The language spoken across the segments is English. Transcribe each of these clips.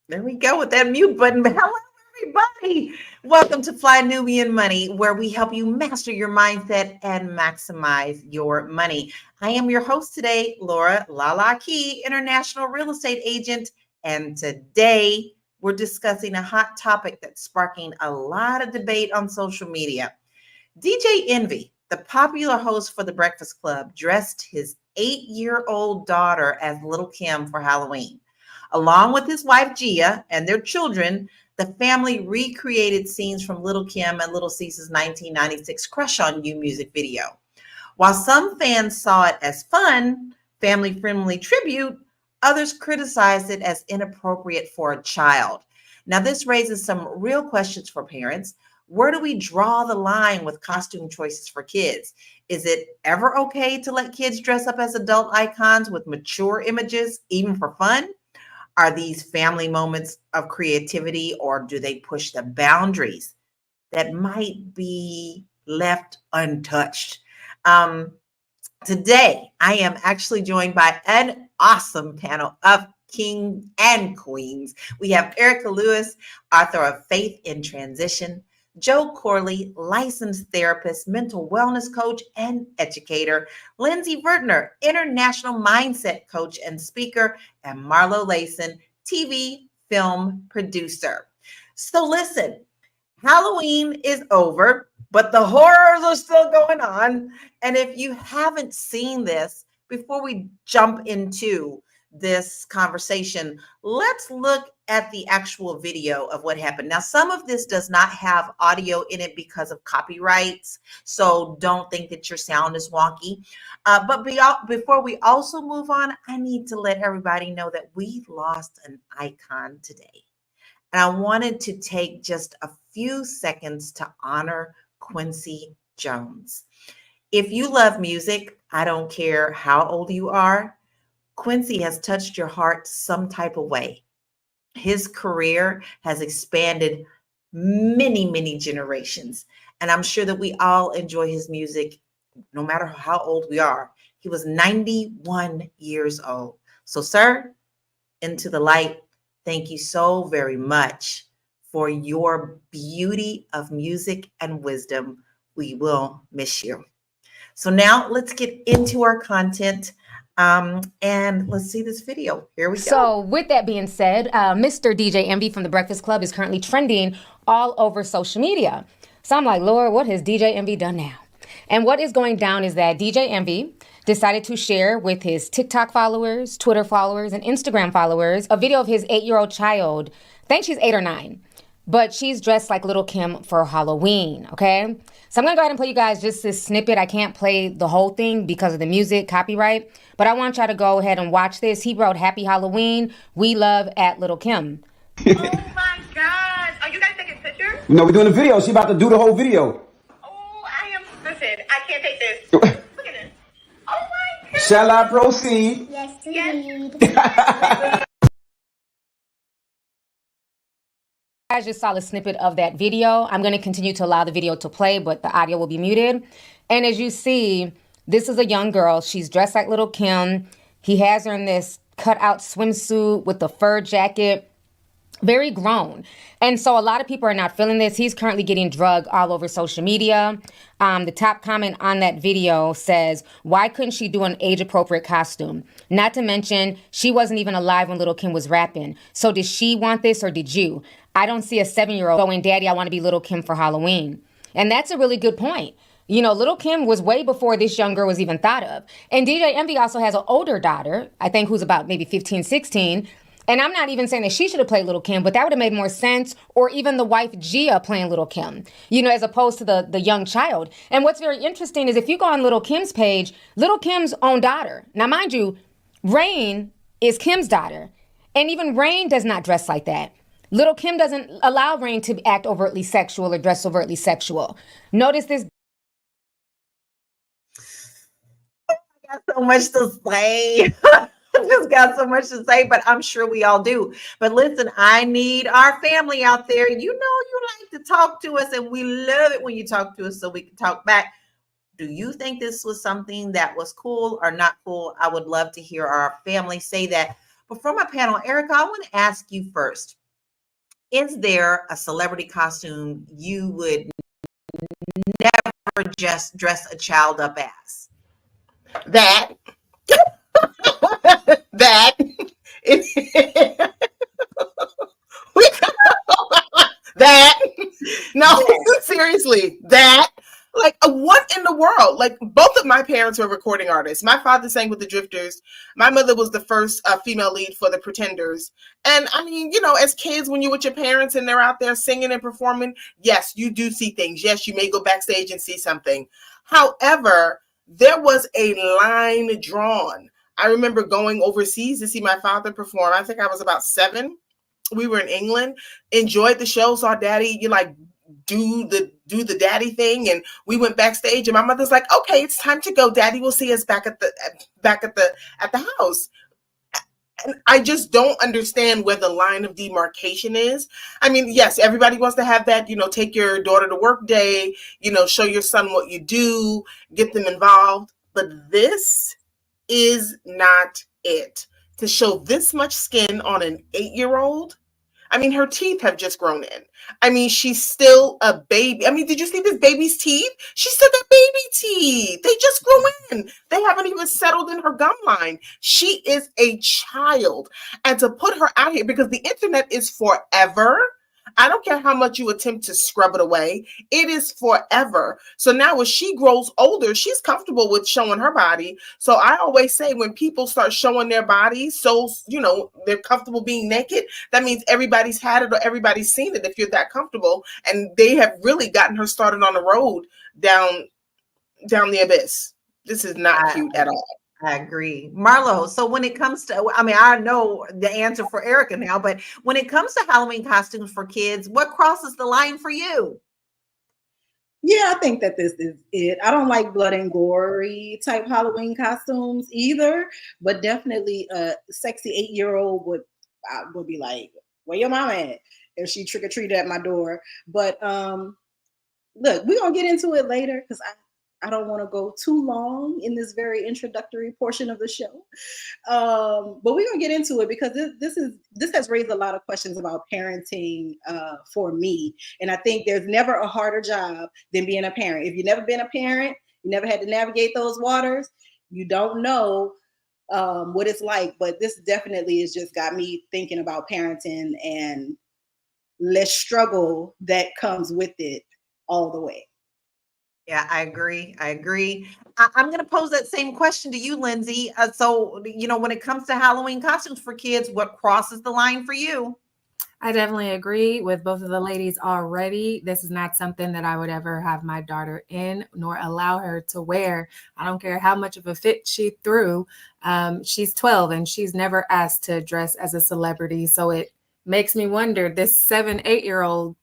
There we go with that mute button. But hello, everybody. Welcome to Fly Nubian Money, where we help you master your mindset and maximize your money. I am your host today, Laura Lala Key, international real estate agent. And today we're discussing a hot topic that's sparking a lot of debate on social media. DJ Envy, the popular host for The Breakfast Club, dressed his 8-year-old daughter as Little Kim for Halloween. Along with his wife Gia and their children, the family recreated scenes from Little Kim and Little Cease's 1996 Crush on You music video. While some fans saw it as fun, family-friendly tribute, others criticized it as inappropriate for a child. Now, this raises some real questions for parents. Where do we draw the line with costume choices for kids? Is it ever okay to let kids dress up as adult icons with mature images, even for fun? Are these family moments of creativity, or do they push the boundaries that might be left untouched? Today, I am actually joined by an awesome panel of kings and queens. We have Erica Lewis, author of Faith in Transition, Joe Corley, licensed therapist, mental wellness coach, and educator, Lindsay Vertner, international mindset coach and speaker, and Marlo Layson, TV film producer. So listen, Halloween is over, but the horrors are still going on. And if you haven't seen this, before we jump into this conversation, let's look at the actual video of what happened. Now, some of this does not have audio in it because of copyrights, so don't think that your sound is wonky. But before we also move on, I need to let everybody know that we lost an icon today. And I wanted to take just a few seconds to honor Quincy Jones. If you love music, I don't care how old you are, Quincy has touched your heart some type of way. His career has expanded many, many generations. And I'm sure that we all enjoy his music, no matter how old we are. He was 91 years old. So, sir, into the light, thank you so very much for your beauty of music and wisdom. We will miss you. So now let's get into our content. And let's see this video. Here we go. So with that being said, Mr. DJ Envy from The Breakfast Club is currently trending all over social media. So I'm like, Lord, what has DJ Envy done now? And what is going down is that DJ Envy decided to share with his TikTok followers, Twitter followers, and Instagram followers a video of his 8-year-old child. I think she's 8 or 9. But she's dressed like Little Kim for Halloween, okay? So I'm going to go ahead and play you guys just this snippet. I can't play the whole thing because of the music copyright, but I want y'all to go ahead and watch this. He wrote, "Happy Halloween. We love at Little Kim." Oh my God. Are you guys taking pictures? No, we're doing a video. She about to do the whole video. Oh, listen, I can't take this. Look at this. Oh my God. Shall I proceed? Yes, Yes. indeed. You guys just saw a snippet of that video. I'm going to continue to allow the video to play, but the audio will be muted. And as you see, this is a young girl. She's dressed like Little Kim. He has her in this cutout swimsuit with the fur jacket. Very grown. And so a lot of people are not feeling this. He's currently getting drugged all over social media. The top comment on that video says, "Why couldn't she do an age-appropriate costume? Not to mention, she wasn't even alive when Little Kim was rapping. So did she want this or did you? I don't see a 7-year-old going, Daddy, I want to be Little Kim for Halloween." And that's a really good point. You know, Little Kim was way before this young girl was even thought of. And DJ Envy also has an older daughter, I think who's about maybe 15, 16. And I'm not even saying that she should have played Little Kim, but that would have made more sense. Or even the wife Gia playing Little Kim, you know, as opposed to the young child. And what's very interesting is if you go on Little Kim's page, Little Kim's own daughter. Now, mind you, Rain is Kim's daughter. And even Rain does not dress like that. Little Kim doesn't allow Rain to act overtly sexual or dress overtly sexual. Notice this. I got so much to say. I just got so much to say, but I'm sure we all do. But listen, I need our family out there. You know, you like to talk to us, and we love it when you talk to us so we can talk back. Do you think this was something that was cool or not cool? I would love to hear our family say that. But for my panel, Erica, I want to ask you first. Is there a celebrity costume you would never just dress a child up as? That. That. That. No, seriously, that. Like, what in the world? Like, both of my parents were recording artists. My father sang with the Drifters. My mother was the first female lead for the Pretenders. And I mean, you know, as kids, when you're with your parents and they're out there singing and performing, yes, you do see things. Yes, you may go backstage and see something. However, there was a line drawn. I remember going overseas to see my father perform. I think I was about 7. We were in England, enjoyed the show, saw Daddy, you like do the daddy thing, and we went backstage, and my mother's like, okay, it's time to go. Daddy will see us back at the house. And I just don't understand where the line of demarcation is. I mean, yes, everybody wants to have that, you know, take your daughter to work day, you know, show your son what you do, get them involved. But this is not it. To show this much skin on an 8-year-old, I mean, her teeth have just grown in. I mean, she's still a baby. I mean, did you see this baby's teeth? She still got baby teeth. They just grew in. They haven't even settled in her gum line. She is a child. And to put her out here, because the internet is forever. I don't care how much you attempt to scrub it away. It is forever. So now as she grows older, she's comfortable with showing her body. So I always say when people start showing their bodies, so, you know, they're comfortable being naked, that means everybody's had it or everybody's seen it if you're that comfortable. And they have really gotten her started on the road down the abyss. This is not cute at all. I agree. Marlo, so when it comes to, I mean, I know the answer for Erica now, but when it comes to Halloween costumes for kids, what crosses the line for you? Yeah, I think that this is it. I don't like blood and gory type Halloween costumes either, but definitely a sexy 8-year-old would be like, where your mama at? If she trick-or-treated at my door. But look, we're going to get into it later because I don't want to go too long in this very introductory portion of the show. But we're going to get into it because this has raised a lot of questions about parenting for me. And I think there's never a harder job than being a parent. If you've never been a parent, you never had to navigate those waters, you don't know what it's like. But this definitely has just got me thinking about parenting and less struggle that comes with it all the way. Yeah, I agree. I'm going to pose that same question to you, Lindsay. So, you know, when it comes to Halloween costumes for kids, what crosses the line for you? I definitely agree with both of the ladies already. This is not something that I would ever have my daughter in, nor allow her to wear. I don't care how much of a fit she threw. She's 12 and she's never asked to dress as a celebrity. So it makes me wonder, this 7, 8-year-old,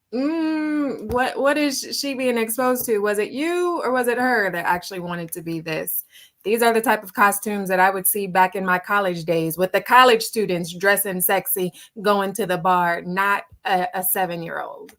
what is she being exposed to? Was it you or was it her that actually wanted to be this? These are the type of costumes that I would see back in my college days with the college students dressing sexy, going to the bar, not a 7-year-old,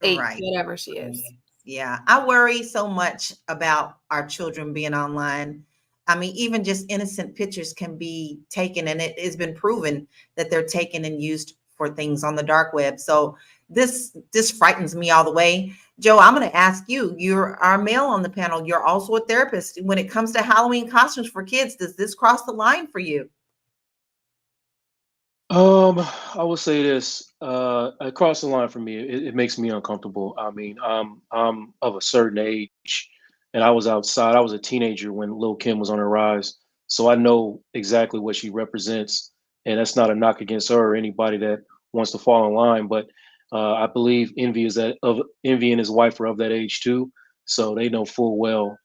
8, Right. whatever she is. Yeah, I worry so much about our children being online. I mean, even just innocent pictures can be taken, and it has been proven that they're taken and used for things on the dark web. So this frightens me all the way. Joe, I'm going to ask you, you're our male on the panel. You're also a therapist. When it comes to Halloween costumes for kids, does this cross the line for you? I will say this, across the line for me, it makes me uncomfortable. I mean, I'm of a certain age and I was outside. I was a teenager when Lil' Kim was on her rise. So I know exactly what she represents. And that's not a knock against her or anybody that wants to fall in line. But I believe Envy and his wife are of that age too. So they know full well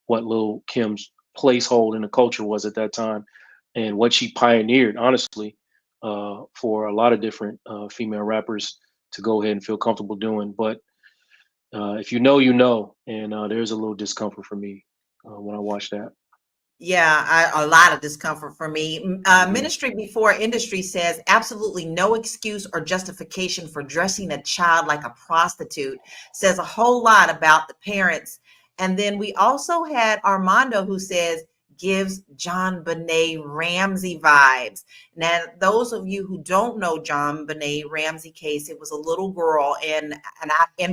what Lil' Kim's placehold in the culture was at that time and what she pioneered, honestly, for a lot of different female rappers to go ahead and feel comfortable doing. But if you know, you know, and there's a little discomfort for me when I watch that. Yeah, a lot of discomfort for me. Ministry Before Industry says absolutely no excuse or justification for dressing a child like a prostitute. Says a whole lot about the parents. And then we also had Armando who says, gives John Benet Ramsey vibes. Now, those of you who don't know John Benet Ramsey case, it was a little girl in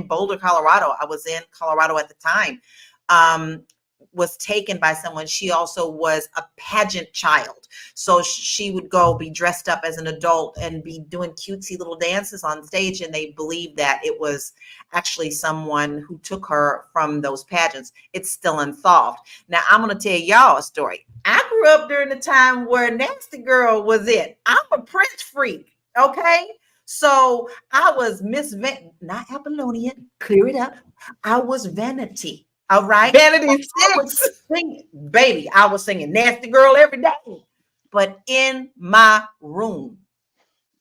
Boulder, Colorado. I was in Colorado at the time. Was taken by someone. She also was a pageant child. So she would go be dressed up as an adult and be doing cutesy little dances on stage. And they believed that it was actually someone who took her from those pageants. It's still unsolved. Now, I'm going to tell y'all a story. I grew up during the time where Nasty Girl was it. I'm a Prince freak. Okay. So I was not Apollonian. Clear it up. I was Vanity. All right. Vanity Six. Baby, I was singing Nasty Girl every day. But in my room,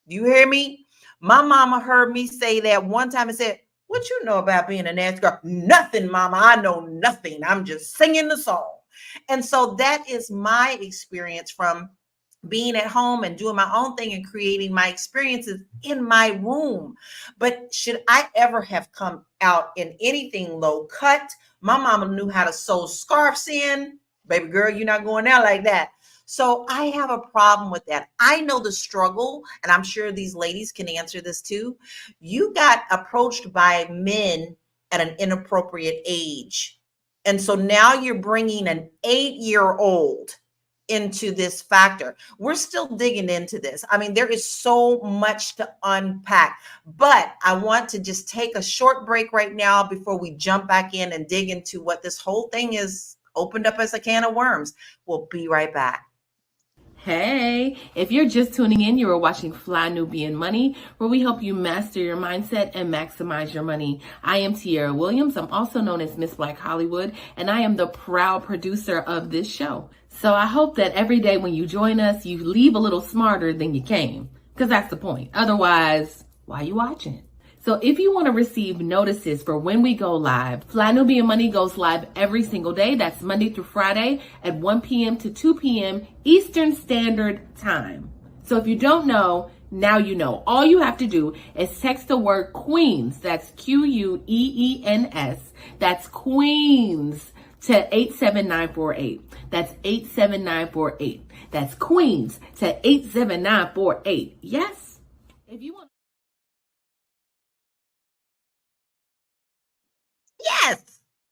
you hear me? My mama heard me say that one time and said, "What you know about being a nasty girl?" "Nothing, mama. I know nothing. I'm just singing the song." And so that is my experience from being at home and doing my own thing and creating my experiences in my room. But should I ever have come out in anything low cut, my mama knew how to sew scarves in. Baby girl, you're not going out like that. So I have a problem with that. I know the struggle, and I'm sure these ladies can answer this too. You got approached by men at an inappropriate age. And so now you're bringing an 8-year-old into this factor. We're still digging into this. I mean, there is so much to unpack, but I want to just take a short break right now before we jump back in and dig into what this whole thing is opened up as a can of worms. We'll be right back. Hey, if you're just tuning in, you are watching Fly Nubian Money, where we help you master your mindset and maximize your money. I am Tiara Williams. I'm also known as Miss Black Hollywood, and I am the proud producer of this show. So I hope that every day when you join us, you leave a little smarter than you came, because that's the point. Otherwise, why are you watching? So if you want to receive notices for when we go live, Fly Nubian Money goes live every single day. That's Monday through Friday at 1 p.m. to 2 p.m. Eastern Standard Time. So if you don't know, now you know. All you have to do is text the word Queens. That's Queens. That's Queens to 87948. That's 87948. That's Queens to 87948. Yes. If you want.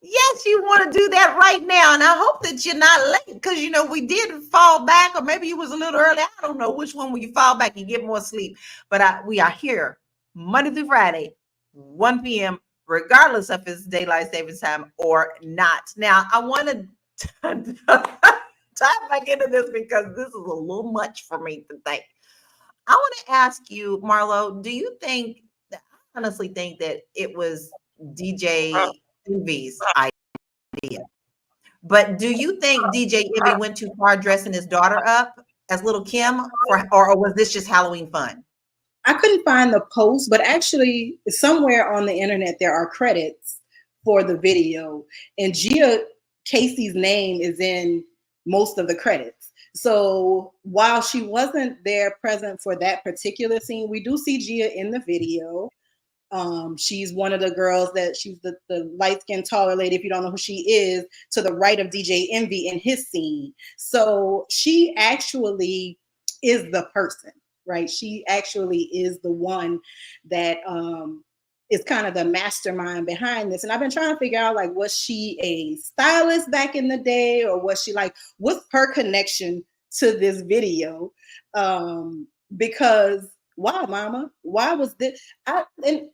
Yes, you want to do that right now. And I hope that you're not late because, we did fall back, or maybe you was a little early. I don't know which one. When you fall back, you get more sleep. But we are here Monday through Friday, 1 p.m., regardless of it's daylight savings time or not. Now, I want to dive back into this because this is a little much for me to think. I want to ask you, Marlo, do you think, I honestly think that it was DJ Envy's idea. But do you think DJ Envy went too far dressing his daughter up as little Kim, or was this just Halloween fun? I couldn't find the post, but actually somewhere on the internet there are credits for the video, and Gia Casey's name is in most of the credits. So while she wasn't there present for that particular scene, we do see Gia in the video. She's one of the girls that she's the light-skinned taller lady, if you don't know who she is, to the right of DJ Envy in his scene. So she actually is the person, right? She actually is the one that is kind of the mastermind behind this. And I've been trying to figure out, was she a stylist back in the day, or was she what's her connection to this video? Because why, mama? Why was this? And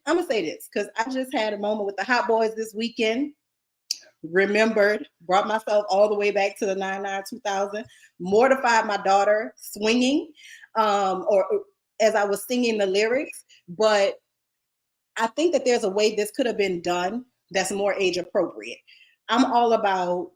I'm gonna say this because I just had a moment with the Hot Boys this weekend. Brought myself all the way back to the 99-2000, mortified my daughter swinging, or as I was singing the lyrics. But I think that there's a way this could have been done that's more age appropriate. I'm all about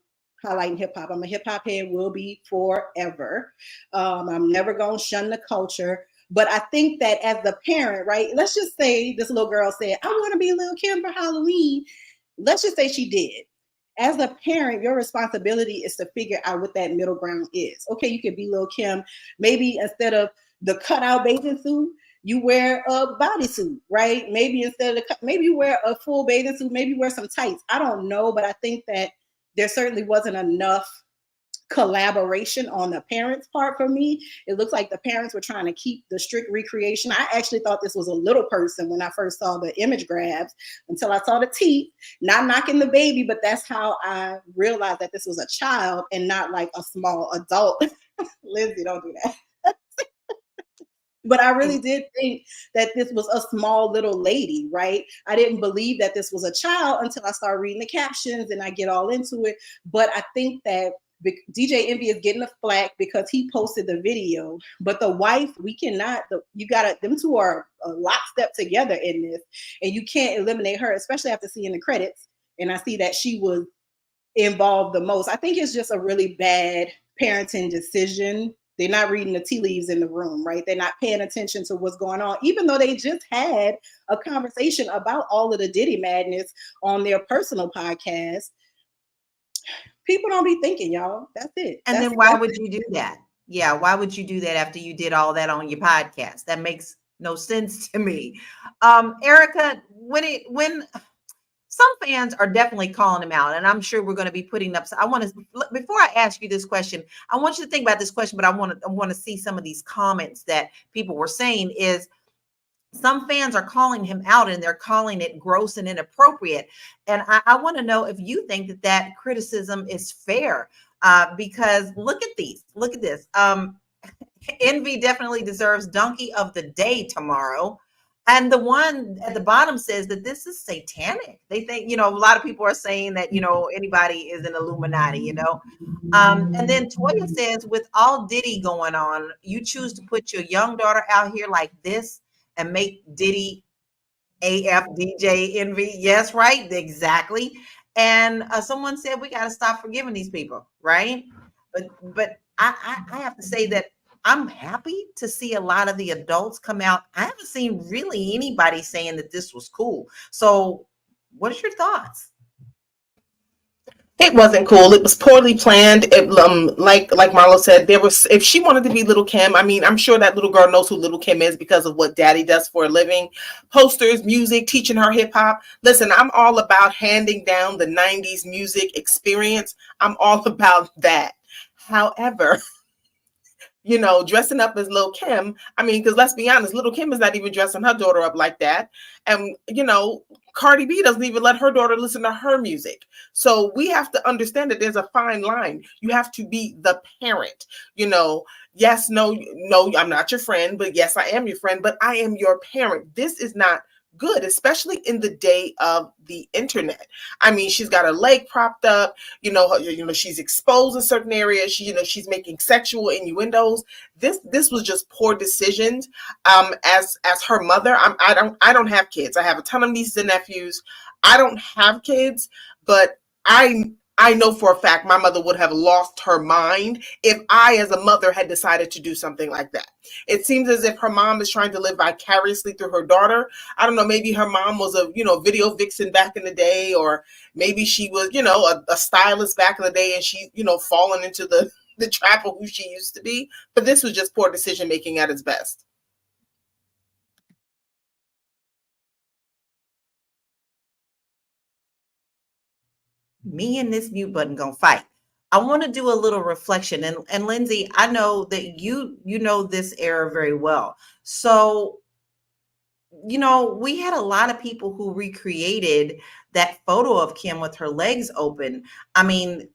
highlighting hip hop. I'm a hip hop head, will be forever. I'm never gonna shun the culture. But I think that as the parent, right, let's just say this little girl said, I want to be Lil' Kim for Halloween. Let's just say she did. As a parent, your responsibility is to figure out what that middle ground is. Okay, you could be Lil' Kim. Maybe instead of the cutout bathing suit, you wear a bodysuit, right? Maybe maybe you wear a full bathing suit. Maybe you wear some tights. I don't know, but I think that there certainly wasn't enough collaboration on the parents' part for me. It looks like the parents were trying to keep the strict recreation. I actually thought this was a little person when I first saw the image grabs until I saw the teeth, not knocking the baby, but that's how I realized that this was a child and not like a small adult. Lindsay, don't do that. But I really did think that this was a small little lady, right? I didn't believe that this was a child until I started reading the captions and I get all into it. But I think that DJ Envy is getting the flack because he posted the video, but the wife, we cannot, you gotta, them two are a lockstep together in this, and you can't eliminate her, especially after seeing the credits. And I see that she was involved the most. I think it's just a really bad parenting decision. They're not reading the tea leaves in the room, right? They're not paying attention to what's going on, even though they just had a conversation about all of the Diddy madness on their personal podcast. People don't be thinking, y'all. That's it. And then why would you do that? Yeah, why would you do that after you did all that on your podcast? That makes no sense to me. Erica, when some fans are definitely calling him out, and I'm sure we're going to be putting up. So I want to, before I ask you this question, I want you to think about this question, but I want to see some of these comments that people were saying. Is some fans are calling him out and they're calling it gross and inappropriate. And I want to know if you think that that criticism is fair, because look at this. Envy definitely deserves donkey of the day tomorrow. And the one at the bottom says that this is satanic. They think, a lot of people are saying that, anybody is an Illuminati, And then Toya says, with all Diddy going on, you choose to put your young daughter out here like this and make Diddy AF DJ Envy. Yes, right. Exactly. And someone said we got to stop forgiving these people. Right. But I have to say that I'm happy to see a lot of the adults come out. I haven't seen really anybody saying that this was cool. So what are your thoughts? It wasn't cool. It was poorly planned. It, like Marlo said, if she wanted to be Little Kim, I mean, I'm sure that little girl knows who Little Kim is because of what Daddy does for a living. Posters, music, teaching her hip hop. Listen, I'm all about handing down the 90s music experience. I'm all about that. However, dressing up as Lil Kim, I mean, because let's be honest, Little Kim is not even dressing her daughter up like that. And, Cardi B doesn't even let her daughter listen to her music. So we have to understand that there's a fine line. You have to be the parent, yes, no, I'm not your friend, but yes, I am your friend, but I am your parent. This is not good, especially in the day of the internet. I mean, she's got her leg propped up, she's exposed in certain areas. She's making sexual innuendos. This was just poor decisions. As her mother, I don't have kids. I have a ton of nieces and nephews. I don't have kids, but I know for a fact my mother would have lost her mind if I, as a mother, had decided to do something like that. It seems as if her mom is trying to live vicariously through her daughter. I don't know, maybe her mom was a, video vixen back in the day, or maybe she was, a stylist back in the day and she, fallen into the trap of who she used to be. But this was just poor decision making at its best. Me and this mute button gonna fight. I want to do a little reflection, and Lindsay, I know that you know this era very well. So, we had a lot of people who recreated that photo of Kim with her legs open. I mean,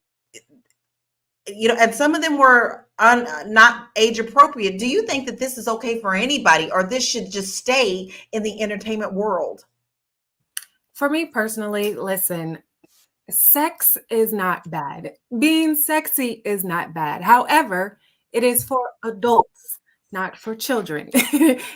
and some of them were not age appropriate. Do you think that this is okay for anybody, or this should just stay in the entertainment world? For me personally, listen, sex is not bad. Being sexy is not bad. However, it is for adults, not for children.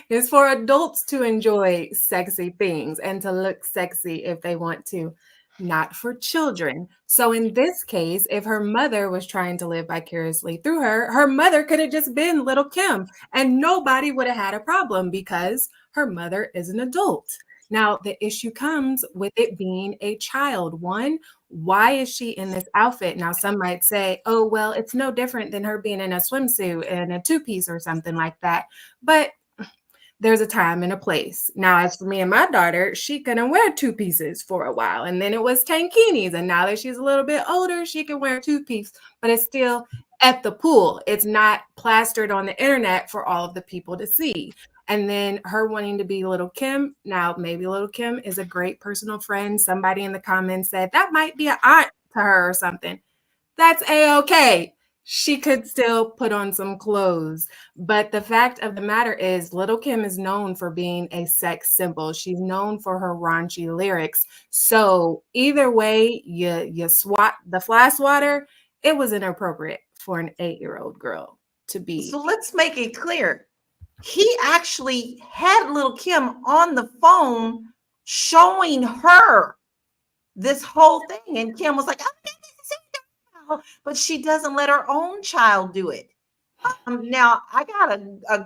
It's for adults to enjoy sexy things and to look sexy if they want to, not for children. So in this case, if her mother was trying to live vicariously through her, her mother could have just been Little Kim and nobody would have had a problem because her mother is an adult. Now, the issue comes with it being a child. One, why is she in this outfit? Now, some might say, oh, well, it's no different than her being in a swimsuit and a two-piece or something like that. But there's a time and a place. Now, as for me and my daughter, she couldn't wear two pieces for a while. And then it was tankinis. And now that she's a little bit older, she can wear two-piece. But it's still at the pool. It's not plastered on the internet for all of the people to see. And then her wanting to be Little Kim. Now, maybe Little Kim is a great personal friend. Somebody in the comments said that might be an aunt to her or something. That's a-okay. She could still put on some clothes. But the fact of the matter is, Little Kim is known for being a sex symbol. She's known for her raunchy lyrics. So either way, you swat the fly swatter, it was inappropriate for an 8-year-old girl to be. So let's make it clear. He actually had Little Kim on the phone showing her this whole thing. And Kim was like, but she doesn't let her own child do it. Now, I got a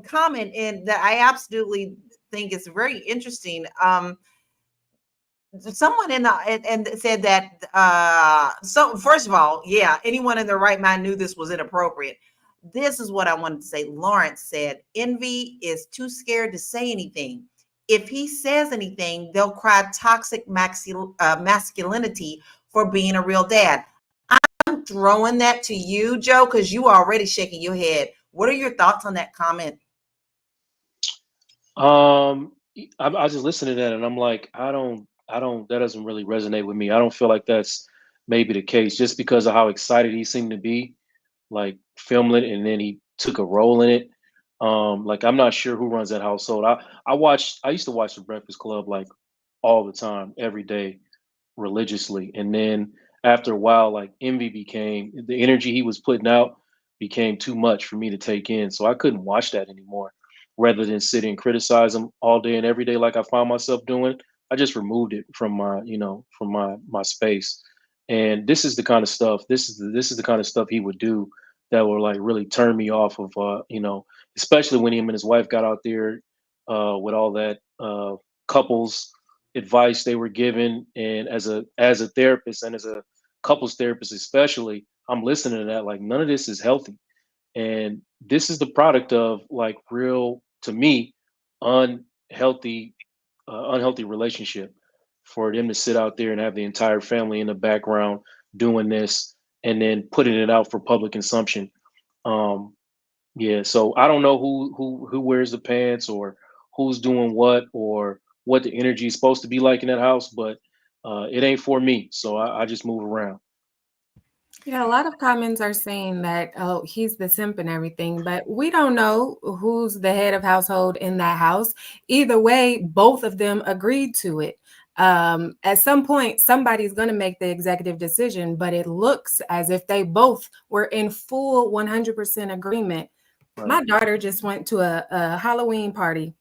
comment in that I absolutely think is very interesting. Someone in the and said that so first of all, yeah, anyone in their right mind knew this was inappropriate. This is what I wanted to say. Lawrence said, Envy is too scared to say anything. If he says anything, they'll cry toxic masculinity for being a real dad. I'm throwing that to you, Joe, because you are already shaking your head. What are your thoughts on that comment? I just listen to that and I'm like, that doesn't really resonate with me. I don't feel like that's maybe the case just because of how excited he seemed to be, like filming it, and then he took a role in it. Like I'm not sure who runs that household. I used to watch The Breakfast Club like all the time, every day, religiously. And then after a while, like Envy became the energy he was putting out became too much for me to take in. So I couldn't watch that anymore. Rather than sit and criticize him all day and every day like I found myself doing, I just removed it from my space. And this is the kind of stuff, this is the kind of stuff he would do that would like really turn me off of especially when him and his wife got out there with all that couples advice they were given. And as a therapist and as a couples therapist especially, I'm listening to that like none of this is healthy. And this is the product of like real, to me, unhealthy unhealthy relationship for them to sit out there and have the entire family in the background doing this and then putting it out for public consumption. Yeah, so I don't know who wears the pants or who's doing what or what the energy is supposed to be like in that house, but it ain't for me. So I just move around. Yeah, a lot of comments are saying that, oh, he's the simp and everything, but we don't know who's the head of household in that house. Either way, both of them agreed to it. At some point, somebody's going to make the executive decision, but it looks as if they both were in full 100% agreement. Right. My daughter just went to a Halloween party.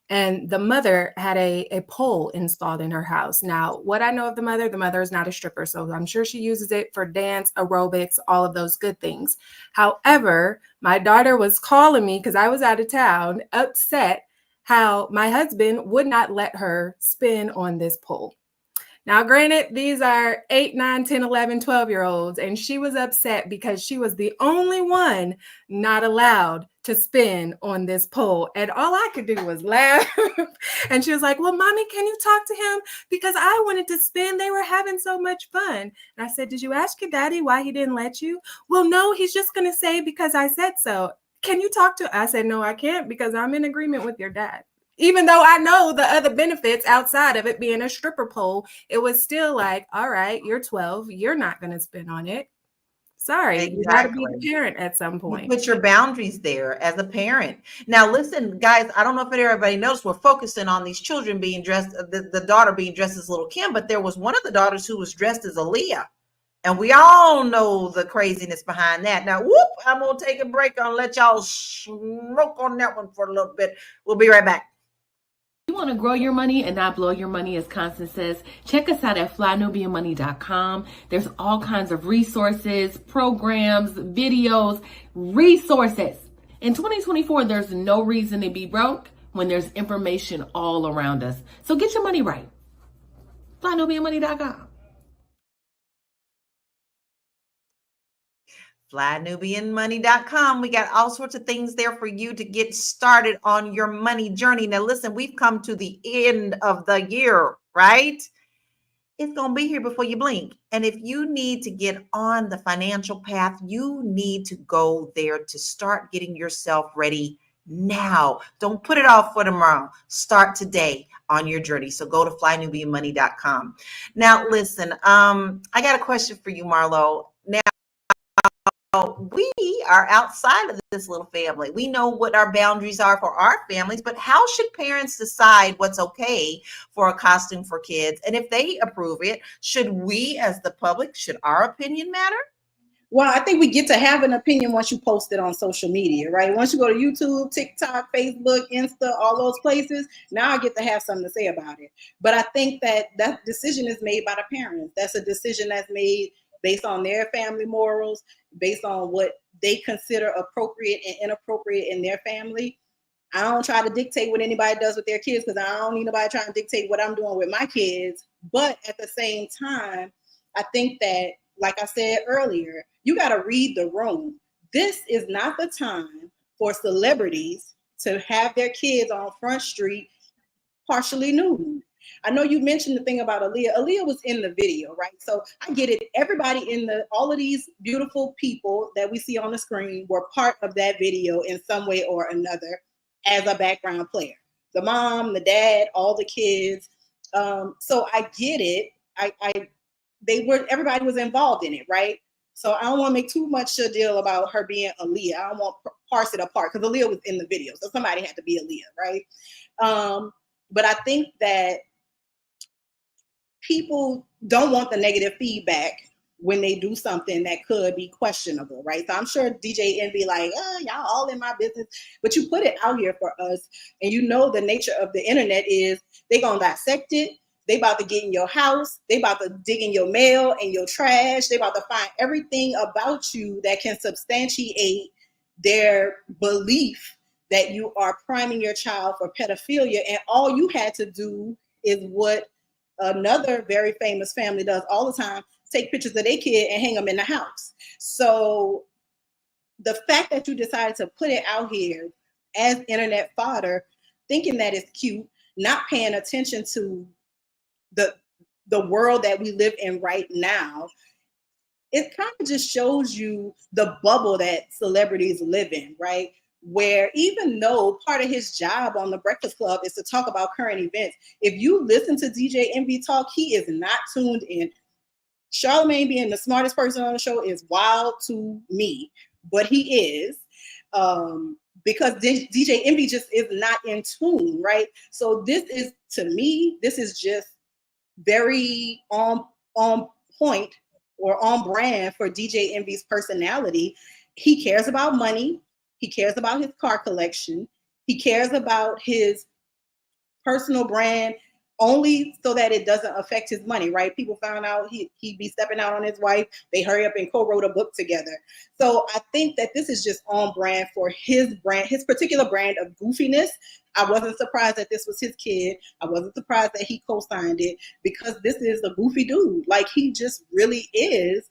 And the mother had a pole installed in her house. Now, what I know of the mother is not a stripper. So I'm sure she uses it for dance, aerobics, all of those good things. However, my daughter was calling me because I was out of town, upset how my husband would not let her spin on this pole. Now, granted, these are 8, 9, 10, 11, 12-year-olds, and she was upset because she was the only one not allowed to spin on this pole. And all I could do was laugh. And she was like, well, Mommy, can you talk to him? Because I wanted to spin. They were having so much fun. And I said, did you ask your daddy why he didn't let you? Well, no, he's just going to say because I said so. Can you talk to? I said, no, I can't because I'm in agreement with your dad. Even though I know the other benefits outside of it being a stripper pole, it was still like, all right, you're 12. You're not going to spin on it. Sorry, Exactly. You got to be the parent at some point. You put your boundaries there as a parent. Now, listen, guys, I don't know if everybody knows, we're focusing on these children being dressed, the daughter being dressed as Little Kim, but there was one of the daughters who was dressed as Aaliyah. And we all know the craziness behind that. Now, whoop, I'm going to take a break and let y'all smoke on that one for a little bit. We'll be right back. You want to grow your money and not blow your money, as Constance says, check us out at flynubianmoney.com. There's all kinds of resources, programs, videos, resources. In 2024, there's no reason to be broke when there's information all around us. So get your money right. flynubianmoney.com. FlyNubianMoney.com. We got all sorts of things there for you to get started on your money journey. Now, listen, we've come to the end of the year, right? it's going to be here before you blink. And if you need to get on the financial path, you need to go there to start getting yourself ready now. Don't put it off for tomorrow. Start today on your journey. So go to flynubianmoney.com. Now, listen, I got a question for you, Marlo. Now, we are outside of this little family. We know what our boundaries are for our families, but how should parents decide what's okay for a costume for kids? And if they approve it, should we as the public, should our opinion matter? Well, I think we get to have an opinion once you post it on social media, right? Once you go to YouTube, TikTok, Facebook, Insta, all those places, now I get to have something to say about it. But I think that that decision is made by the parents. That's a decision that's made based on their family morals, based on what they consider appropriate and inappropriate in their family. I don't try to dictate what anybody does with their kids because I don't need nobody trying to dictate what I'm doing with my kids. But at the same time, I think that, like I said earlier, you got to read the room. This is not the time for celebrities to have their kids on Front Street partially nude. I know you mentioned the thing about Aaliyah. Aaliyah was in the video, right? So I get it. Everybody all of these beautiful people that we see on the screen were part of that video in some way or another as a background player. The mom, the dad, all the kids. So I get it. Everybody was involved in it, right? So I don't want to make too much a deal about her being Aaliyah. I don't want to parse it apart because Aaliyah was in the video, so somebody had to be Aaliyah, right? But I think that people don't want the negative feedback when they do something that could be questionable, right? So I'm sure DJ Envy like, oh, y'all all in my business, but you put it out here for us, and you know the nature of the internet is they gonna dissect it. They about to get in your house. They about to dig in your mail and your trash. They about to find everything about you that can substantiate their belief that you are priming your child for pedophilia. And all you had to do is what another very famous family does all the time, take pictures of their kid and hang them in the house. So the fact that you decided to put it out here as internet fodder, thinking that it's cute, not paying attention to the world that we live in right now, it kind of just shows you the bubble that celebrities live in, right? Where even though part of his job on the Breakfast Club is to talk about current events, if you listen to DJ Envy talk, he is not tuned in. Charlamagne being the smartest person on the show is wild to me, but he is. Because DJ Envy just is not in tune, right? So this is, to me, this is just very on point or on brand for DJ Envy's personality. He cares about money. He cares about his car collection. He cares about his personal brand only so that it doesn't affect his money, right? People found out he'd be stepping out on his wife. They hurry up and co-wrote a book together. So I think that this is just on brand for his brand, his particular brand of goofiness. I wasn't surprised that this was his kid. I wasn't surprised that he co-signed it because this is a goofy dude. Like, he just really is.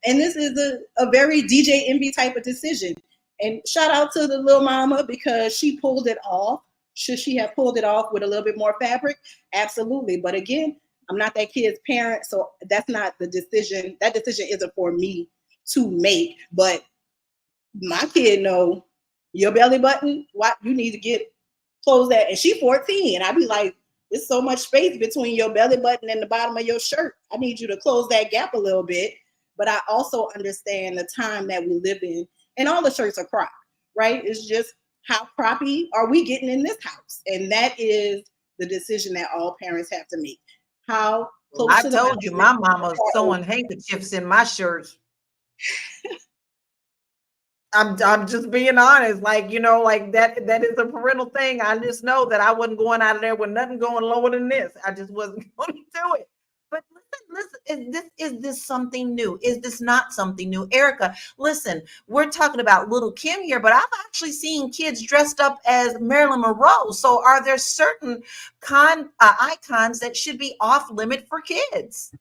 And this is a very DJ Envy type of decision. And shout out to the little mama because she pulled it off. Should she have pulled it off with a little bit more fabric? Absolutely. But again, I'm not that kid's parent, so that's not the decision. That decision isn't for me to make. But my kid know your belly button, what you need to get close that. And she's 14. And I'd be like, there's so much space between your belly button and the bottom of your shirt. I need you to close that gap a little bit. But I also understand the time that we live in, and all the shirts are cropped, right? It's just, how croppy are we getting in this house? And that is the decision that all parents have to make. How close I to the told you my mama's sewing handkerchiefs in my shirts. I'm just being honest, like, you know, like that is a parental thing. I just know that I wasn't going out of there with nothing going lower than this. I just wasn't going to do it. But listen, is this something new? Is this not something new? Erica, listen, we're talking about little Kim here, but I've actually seen kids dressed up as Marilyn Monroe. So are there certain icons that should be off limit for kids?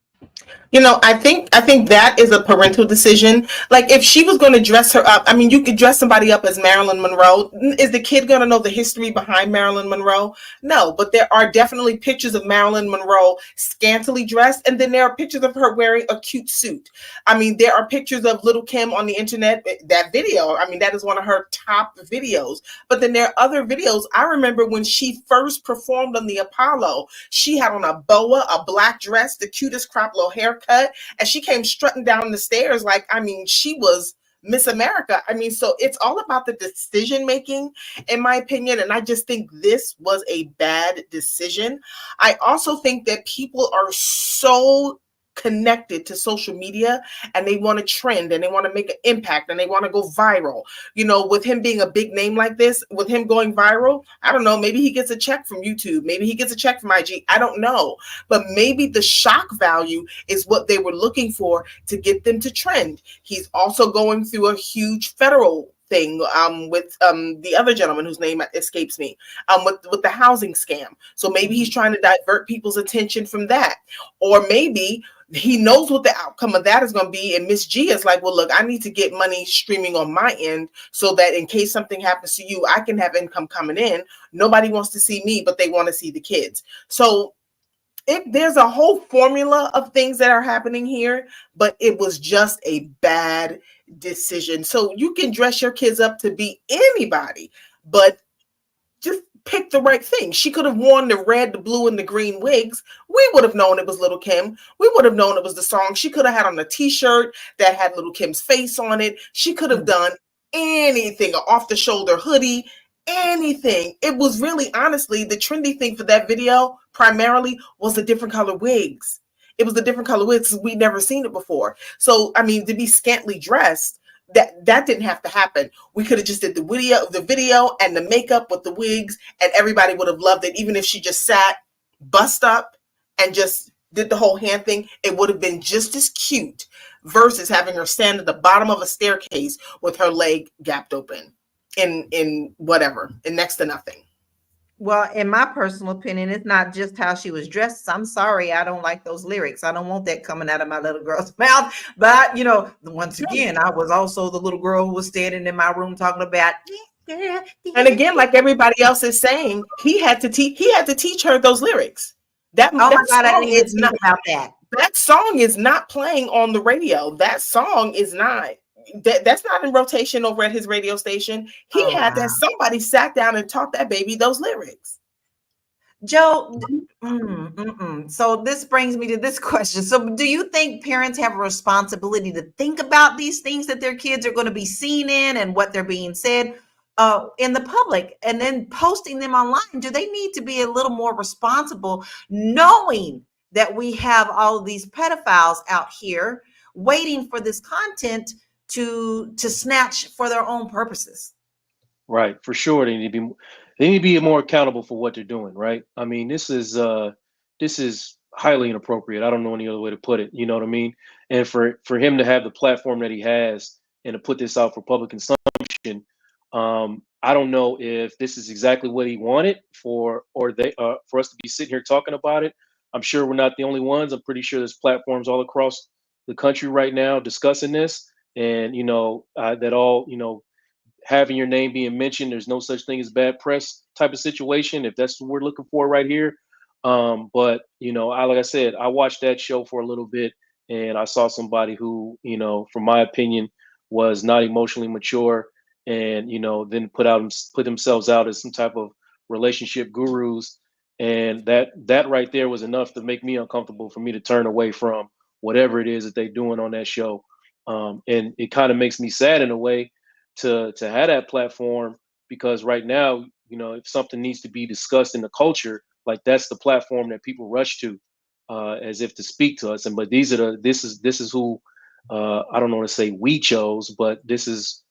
You know, I think that is a parental decision. Like if she was going to dress her up, I mean, you could dress somebody up as Marilyn Monroe. Is the kid going to know the history behind Marilyn Monroe? No, but there are definitely pictures of Marilyn Monroe scantily dressed, and then there are pictures of her wearing a cute suit. I mean, there are pictures of Little Kim on the internet. That video, I mean, that is one of her top videos. But then there are other videos. I remember when she first performed on the Apollo, she had on a boa, a black dress, the cutest crop little haircut, and she came strutting down the stairs like, I mean, she was Miss America. I mean, so it's all about the decision making, in my opinion, and I just think this was a bad decision. I also think that people are so connected to social media, and they want to trend, and they want to make an impact, and they want to go viral. You know, with him being a big name like this, with him going viral, I don't know, maybe he gets a check from YouTube, maybe he gets a check from IG, I don't know. But maybe the shock value is what they were looking for to get them to trend. He's also going through a huge federal thing with the other gentleman whose name escapes me, with the housing scam. So maybe he's trying to divert people's attention from that. Or maybe he knows what the outcome of that is going to be, and Miss G is like, well, look, I need to get money streaming on my end so that in case something happens to you, I can have income coming in. Nobody wants to see me, but they want to see the kids. So there's a whole formula of things that are happening here, but it was just a bad decision. So you can dress your kids up to be anybody, but just pick the right thing. She could have worn the red, the blue, and the green wigs. We would have known it was Little Kim. We would have known it was the song. She could have had on a t-shirt that had Little Kim's face on it. She could have done anything, an off-the-shoulder hoodie, anything. It was really, honestly, the trendy thing for that video primarily was the different color wigs. It was the different color wigs because we'd never seen it before. So, I mean, to be scantily dressed, that didn't have to happen. We could have just did the video and the makeup with the wigs, and everybody would have loved it. Even if she just sat, bust up, and just did the whole hand thing, it would have been just as cute versus having her stand at the bottom of a staircase with her leg gapped open in whatever, in next to nothing. Well, in my personal opinion, it's not just how she was dressed. I'm sorry, I don't like those lyrics. I don't want that coming out of my little girl's mouth. But, you know, once again, I was also the little girl who was standing in my room talking about. And again, like everybody else is saying, he had to teach her those lyrics. Oh my God, I didn't even think about that. That song is not playing on the radio. That song is not. That's not in rotation over at his radio station. He had that somebody sat down and taught that baby those lyrics. Joe, so this brings me to this question. So do you think parents have a responsibility to think about these things that their kids are going to be seen in and what they're being said in the public and then posting them online? Do they need to be a little more responsible, knowing that we have all of these pedophiles out here waiting for this content to snatch for their own purposes? Right, for sure. They need to be more accountable for what they're doing. Right. I mean, this is highly inappropriate. I don't know any other way to put it. You know what I mean? And for him to have the platform that he has and to put this out for public consumption, I don't know if this is exactly what he wanted for us to be sitting here talking about it. I'm sure we're not the only ones. I'm pretty sure there's platforms all across the country right now discussing this. And, you know, that all, you know, having your name being mentioned, there's no such thing as bad press type of situation, if that's what we're looking for right here. But, you know, like I said, I watched that show for a little bit and I saw somebody who, you know, from my opinion, was not emotionally mature and, you know, then put themselves out as some type of relationship gurus. And that right there was enough to make me uncomfortable for me to turn away from whatever it is that they're doing on that show. And it kind of makes me sad in a way to have that platform, because right now, you know, if something needs to be discussed in the culture, like that's the platform that people rush to as if to speak to us. And but this is who I don't want to say we chose, but this is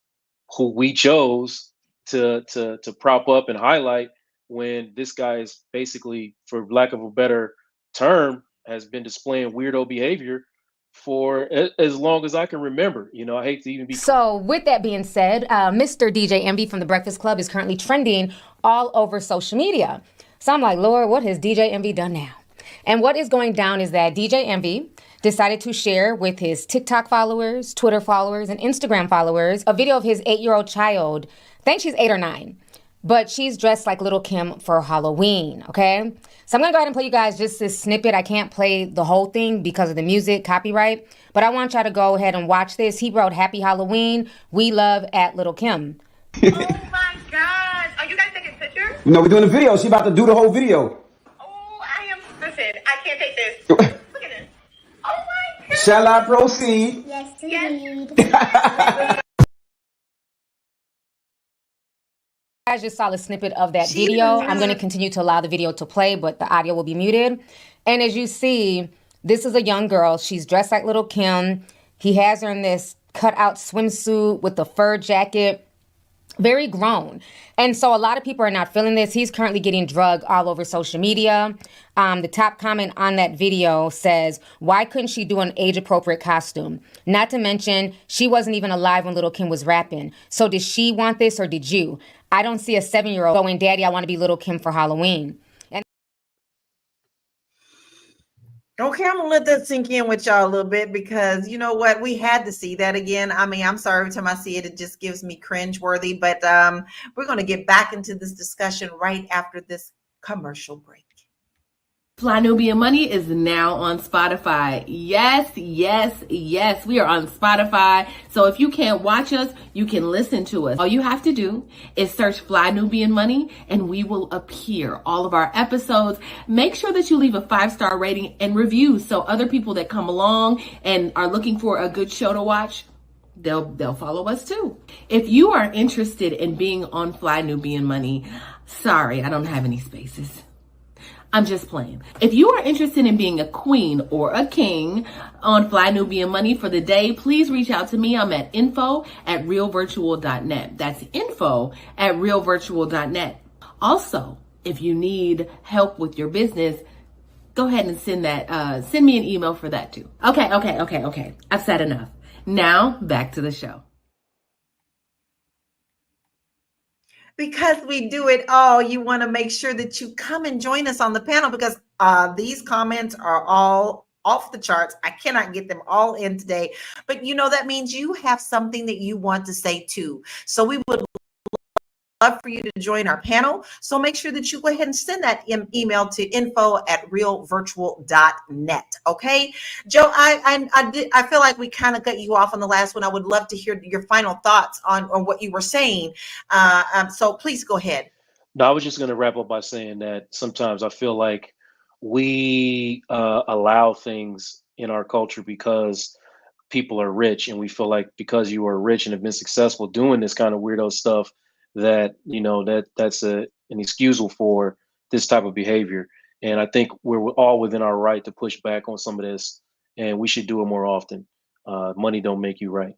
who we chose to prop up and highlight when this guy is basically, for lack of a better term, has been displaying weirdo behavior for as long as I can remember. You know, I hate to even be. So with that being said, Mr. DJ Envy from the Breakfast Club is currently trending all over social media. So I'm like, Lord, what has DJ Envy done now? And what is going down is that DJ Envy decided to share with his TikTok followers, Twitter followers, and Instagram followers a video of his 8-year-old child. I think she's 8 or 9, but she's dressed like Little Kim for Halloween, okay? So I'm gonna go ahead and play you guys just this snippet. I can't play the whole thing because of the music, copyright, but I want y'all to go ahead and watch this. He wrote, "Happy Halloween, we love at Little Kim." Oh my gosh. Are you guys taking pictures? No, we're doing a video. She about to do the whole video. Oh, listen, I can't take this. Look at this. Oh my god. Shall I proceed? Yes. You guys just saw a snippet of that She video. was- I'm going to continue to allow the video to play, but the audio will be muted. And as you see, this is a young girl. She's dressed like Little Kim. He has her in this cutout swimsuit with a fur jacket. Very grown. And so a lot of people are not feeling this. He's currently getting drugged all over social media. The top comment on that video says, "Why couldn't she do an age-appropriate costume? Not to mention, she wasn't even alive when Little Kim was rapping. So did she want this or did you? I don't see a 7-year-old going, Daddy, I want to be Little Kim for Halloween." And Okay, I'm gonna let that sink in with y'all a little bit because you know what? We had to see that again. I mean, I'm sorry, every time I see it, it just gives me cringe-worthy. But we're gonna get back into this discussion right after this commercial break. Fly Nubian Money is now on Spotify. Yes. We are on Spotify. So if you can't watch us, you can listen to us. All you have to do is search Fly Nubian Money and we will appear. All of our episodes. Make sure that you leave a 5-star rating and review so other people that come along and are looking for a good show to watch, they'll follow us too. If you are interested in being on Fly Nubian Money, sorry, I don't have any spaces. I'm just playing. If you are interested in being a queen or a king on Fly Nubian Money for the day, please reach out to me. I'm at info@realvirtual.net. That's info@realvirtual.net. Also, if you need help with your business, go ahead and send me an email for that too. Okay. I've said enough. Now back to the show. Because we do it all, you want to make sure that you come and join us on the panel because these comments are all off the charts. I cannot get them all in today, but you know that means you have something that you want to say too. So we would love for you to join our panel. So make sure that you go ahead and send that email to info@realvirtual.net. Okay, Joe, I feel like we kind of cut you off on the last one. I would love to hear your final thoughts on what you were saying. So please go ahead. No, I was just going to wrap up by saying that sometimes I feel like we allow things in our culture because people are rich, and we feel like because you are rich and have been successful doing this kind of weirdo stuff, that that's an excusable for this type of behavior. And I think we're all within our right to push back on some of this, and we should do it more often. Money don't make you right.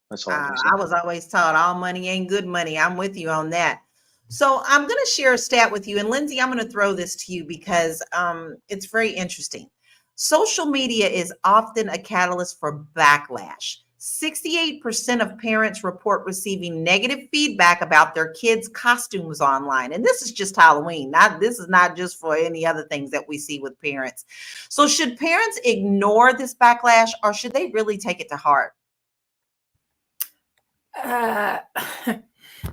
That's all. I was always taught all money ain't good money. I'm with you on that. So I'm going to share a stat with you, and Lindsay, I'm going to throw this to you because it's very interesting. Social media is often a catalyst for backlash. 68% of parents report receiving negative feedback about their kids' costumes online. And this is just Halloween. This is not just for any other things that we see with parents. So should parents ignore this backlash or should they really take it to heart?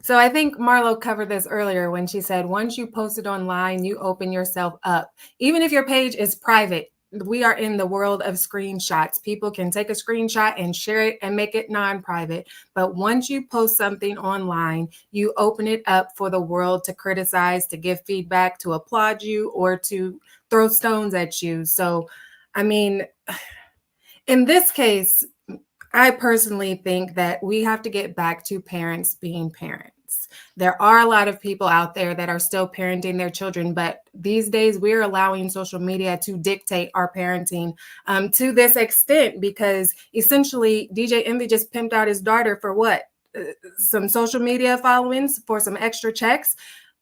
So I think Marlo covered this earlier when she said, once you post it online, you open yourself up. Even if your page is private, we are in the world of screenshots. People can take a screenshot and share it and make it non-private. But once you post something online, you open it up for the world to criticize, to give feedback, to applaud you, or to throw stones at you. So, I mean, in this case, I personally think that we have to get back to parents being parents. There are a lot of people out there that are still parenting their children, but these days we're allowing social media to dictate our parenting to this extent, because essentially DJ Envy just pimped out his daughter for what? Some social media followings, for some extra checks.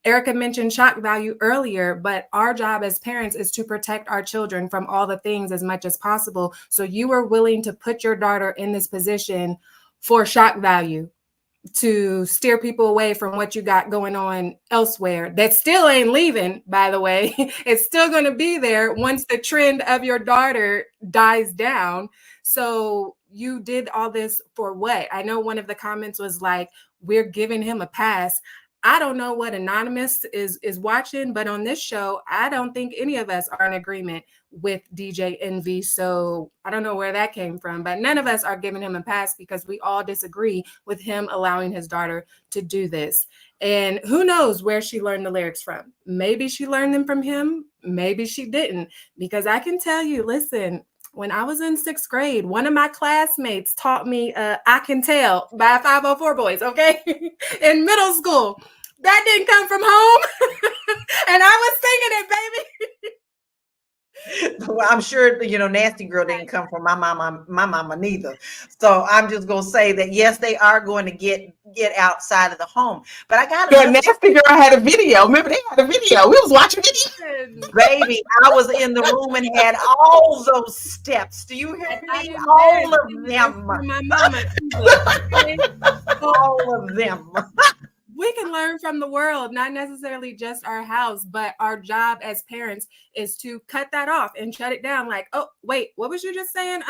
Erica mentioned shock value earlier, but our job as parents is to protect our children from all the things as much as possible. So you are willing to put your daughter in this position for shock value. to steer people away from what you got going on elsewhere. That still ain't leaving, by the way. It's still going to be there once the trend of your daughter dies down. So you did all this for what? I know one of the comments was like, we're giving him a pass. I don't know what Anonymous is watching, but on this show, I don't think any of us are in agreement with DJ Envy. So I don't know where that came from, but none of us are giving him a pass because we all disagree with him allowing his daughter to do this. And who knows where she learned the lyrics from? Maybe she learned them from him. Maybe she didn't, because I can tell you, listen, when I was in 6th grade, one of my classmates taught me I Can Tell by 504 Boys, okay? In middle school. That didn't come from home. And I was singing it, baby. Well, I'm sure, Nasty Girl didn't come from my mama neither. So I'm just going to say that, yes, they are going to get outside of the home. But I got to Nasty Girl had a video. Remember, they had a video. We was watching video. Baby, I was in the room and had all those steps. Do you hear me? All of them. My mama. All of them. We can learn from the world, not necessarily just our house, but our job as parents is to cut that off and shut it down. Like, oh, wait, what was you just saying?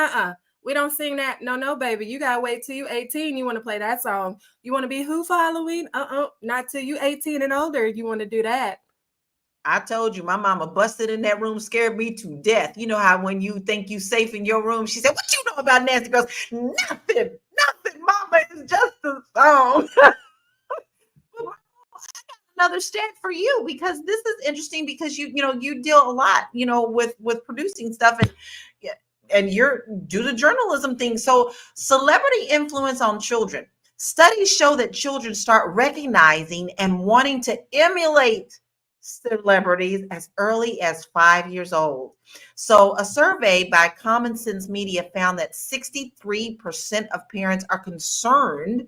We don't sing that. No, baby. You got to wait till you 18. You want to play that song. You want to be who for Halloween? Not till you 18 and older. You want to do that. I told you, my mama busted in that room, scared me to death. You know how when you think you safe in your room, she said, what you know about Nasty Girls? Nothing. Mama, it's just a song. Another stat for you, because this is interesting, because you deal a lot with producing stuff, and you're do the journalism thing. So celebrity influence on children. Studies show that children start recognizing and wanting to emulate celebrities as early as 5 years old. So a survey by Common Sense Media found that 63% of parents are concerned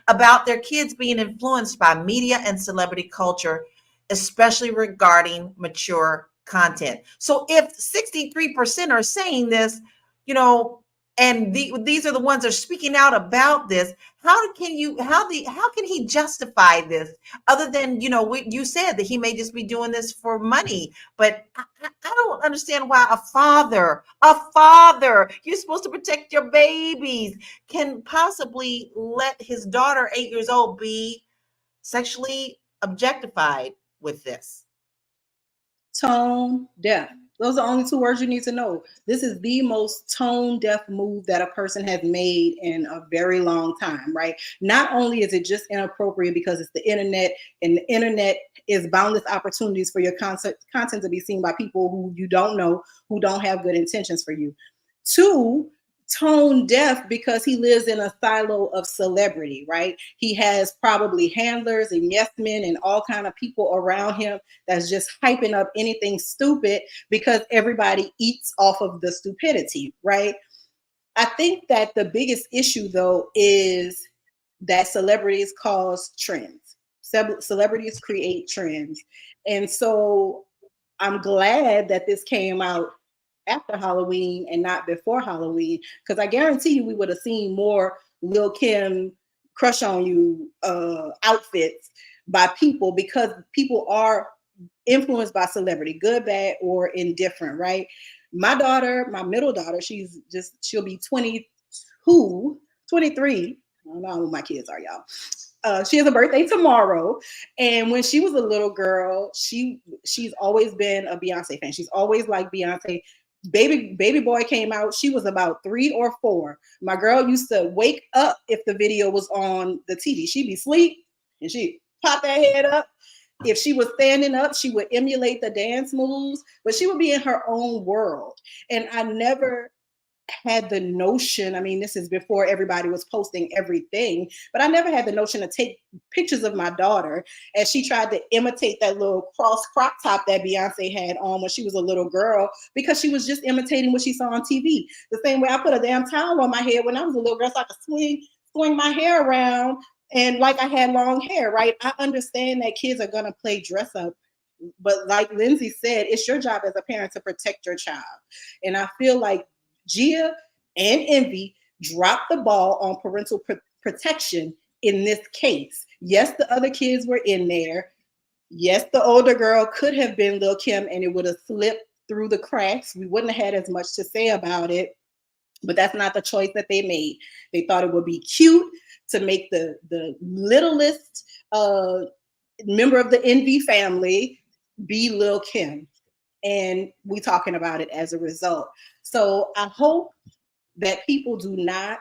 about their kids being influenced by media and celebrity culture, especially regarding mature content. So if 63% are saying this, and these are the ones that are speaking out about this, how can he justify this, other than you said that he may just be doing this for money? But I don't understand why a father, you're supposed to protect your babies, can possibly let his daughter, 8 years old, be sexually objectified with this. Tone deaf. Those are the only 2 words you need to know. This is the most tone deaf move that a person has made in a very long time, right? Not only is it just inappropriate because it's the internet, and the internet is boundless opportunities for your content to be seen by people who you don't know, who don't have good intentions for you. 2, tone deaf because he lives in a silo of celebrity, right? He has probably handlers and yes men and all kind of people around him that's just hyping up anything stupid because everybody eats off of the stupidity, right? I think that the biggest issue, though, is that celebrities cause trends. Celebrities create trends. And so I'm glad that this came out after Halloween and not before Halloween, because I guarantee you we would have seen more Lil' Kim crush on you outfits by people, because people are influenced by celebrity, good, bad, or indifferent, right? My daughter, my middle daughter, she'll be 22, 23. I don't know who my kids are, y'all. She has a birthday tomorrow, and when she was a little girl, she's always been a Beyonce fan. She's always liked Beyonce. Baby Boy came out, she was about 3 or 4. My girl used to wake up if the video was on the TV. She'd be asleep and she'd pop that head up. If she was standing up, she would emulate the dance moves, but she would be in her own world. And I never had the notion, I mean, this is before everybody was posting everything, but I never had the notion to take pictures of my daughter as she tried to imitate that little cross crop top that Beyonce had on when she was a little girl, because she was just imitating what she saw on TV. The same way I put a damn towel on my head when I was a little girl so I could swing my hair around and like I had long hair, right? I understand that kids are gonna play dress up, but like Lindsay said, it's your job as a parent to protect your child. And I feel like Gia and Envy dropped the ball on parental protection in this case. Yes, the other kids were in there. Yes, the older girl could have been Lil' Kim and it would have slipped through the cracks. We wouldn't have had as much to say about it, but that's not the choice that they made. They thought it would be cute to make the littlest member of the Envy family be Lil' Kim. And we talking about it as a result. So I hope that people do not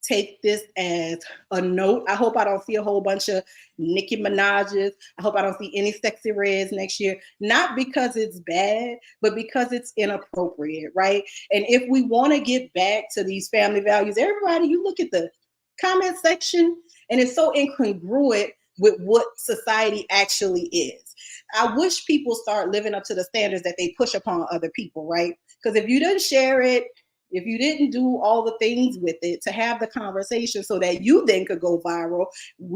take this as a note. I hope I don't see a whole bunch of Nicki Minaj's. I hope I don't see any Sexy Reds next year. Not because it's bad, but because it's inappropriate, right? And if we want to get back to these family values, everybody, you look at the comment section and it's so incongruent with what society actually is. I wish people start living up to the standards that they push upon other people, right? Because if you didn't share it, if you didn't do all the things with it to have the conversation so that you then could go viral,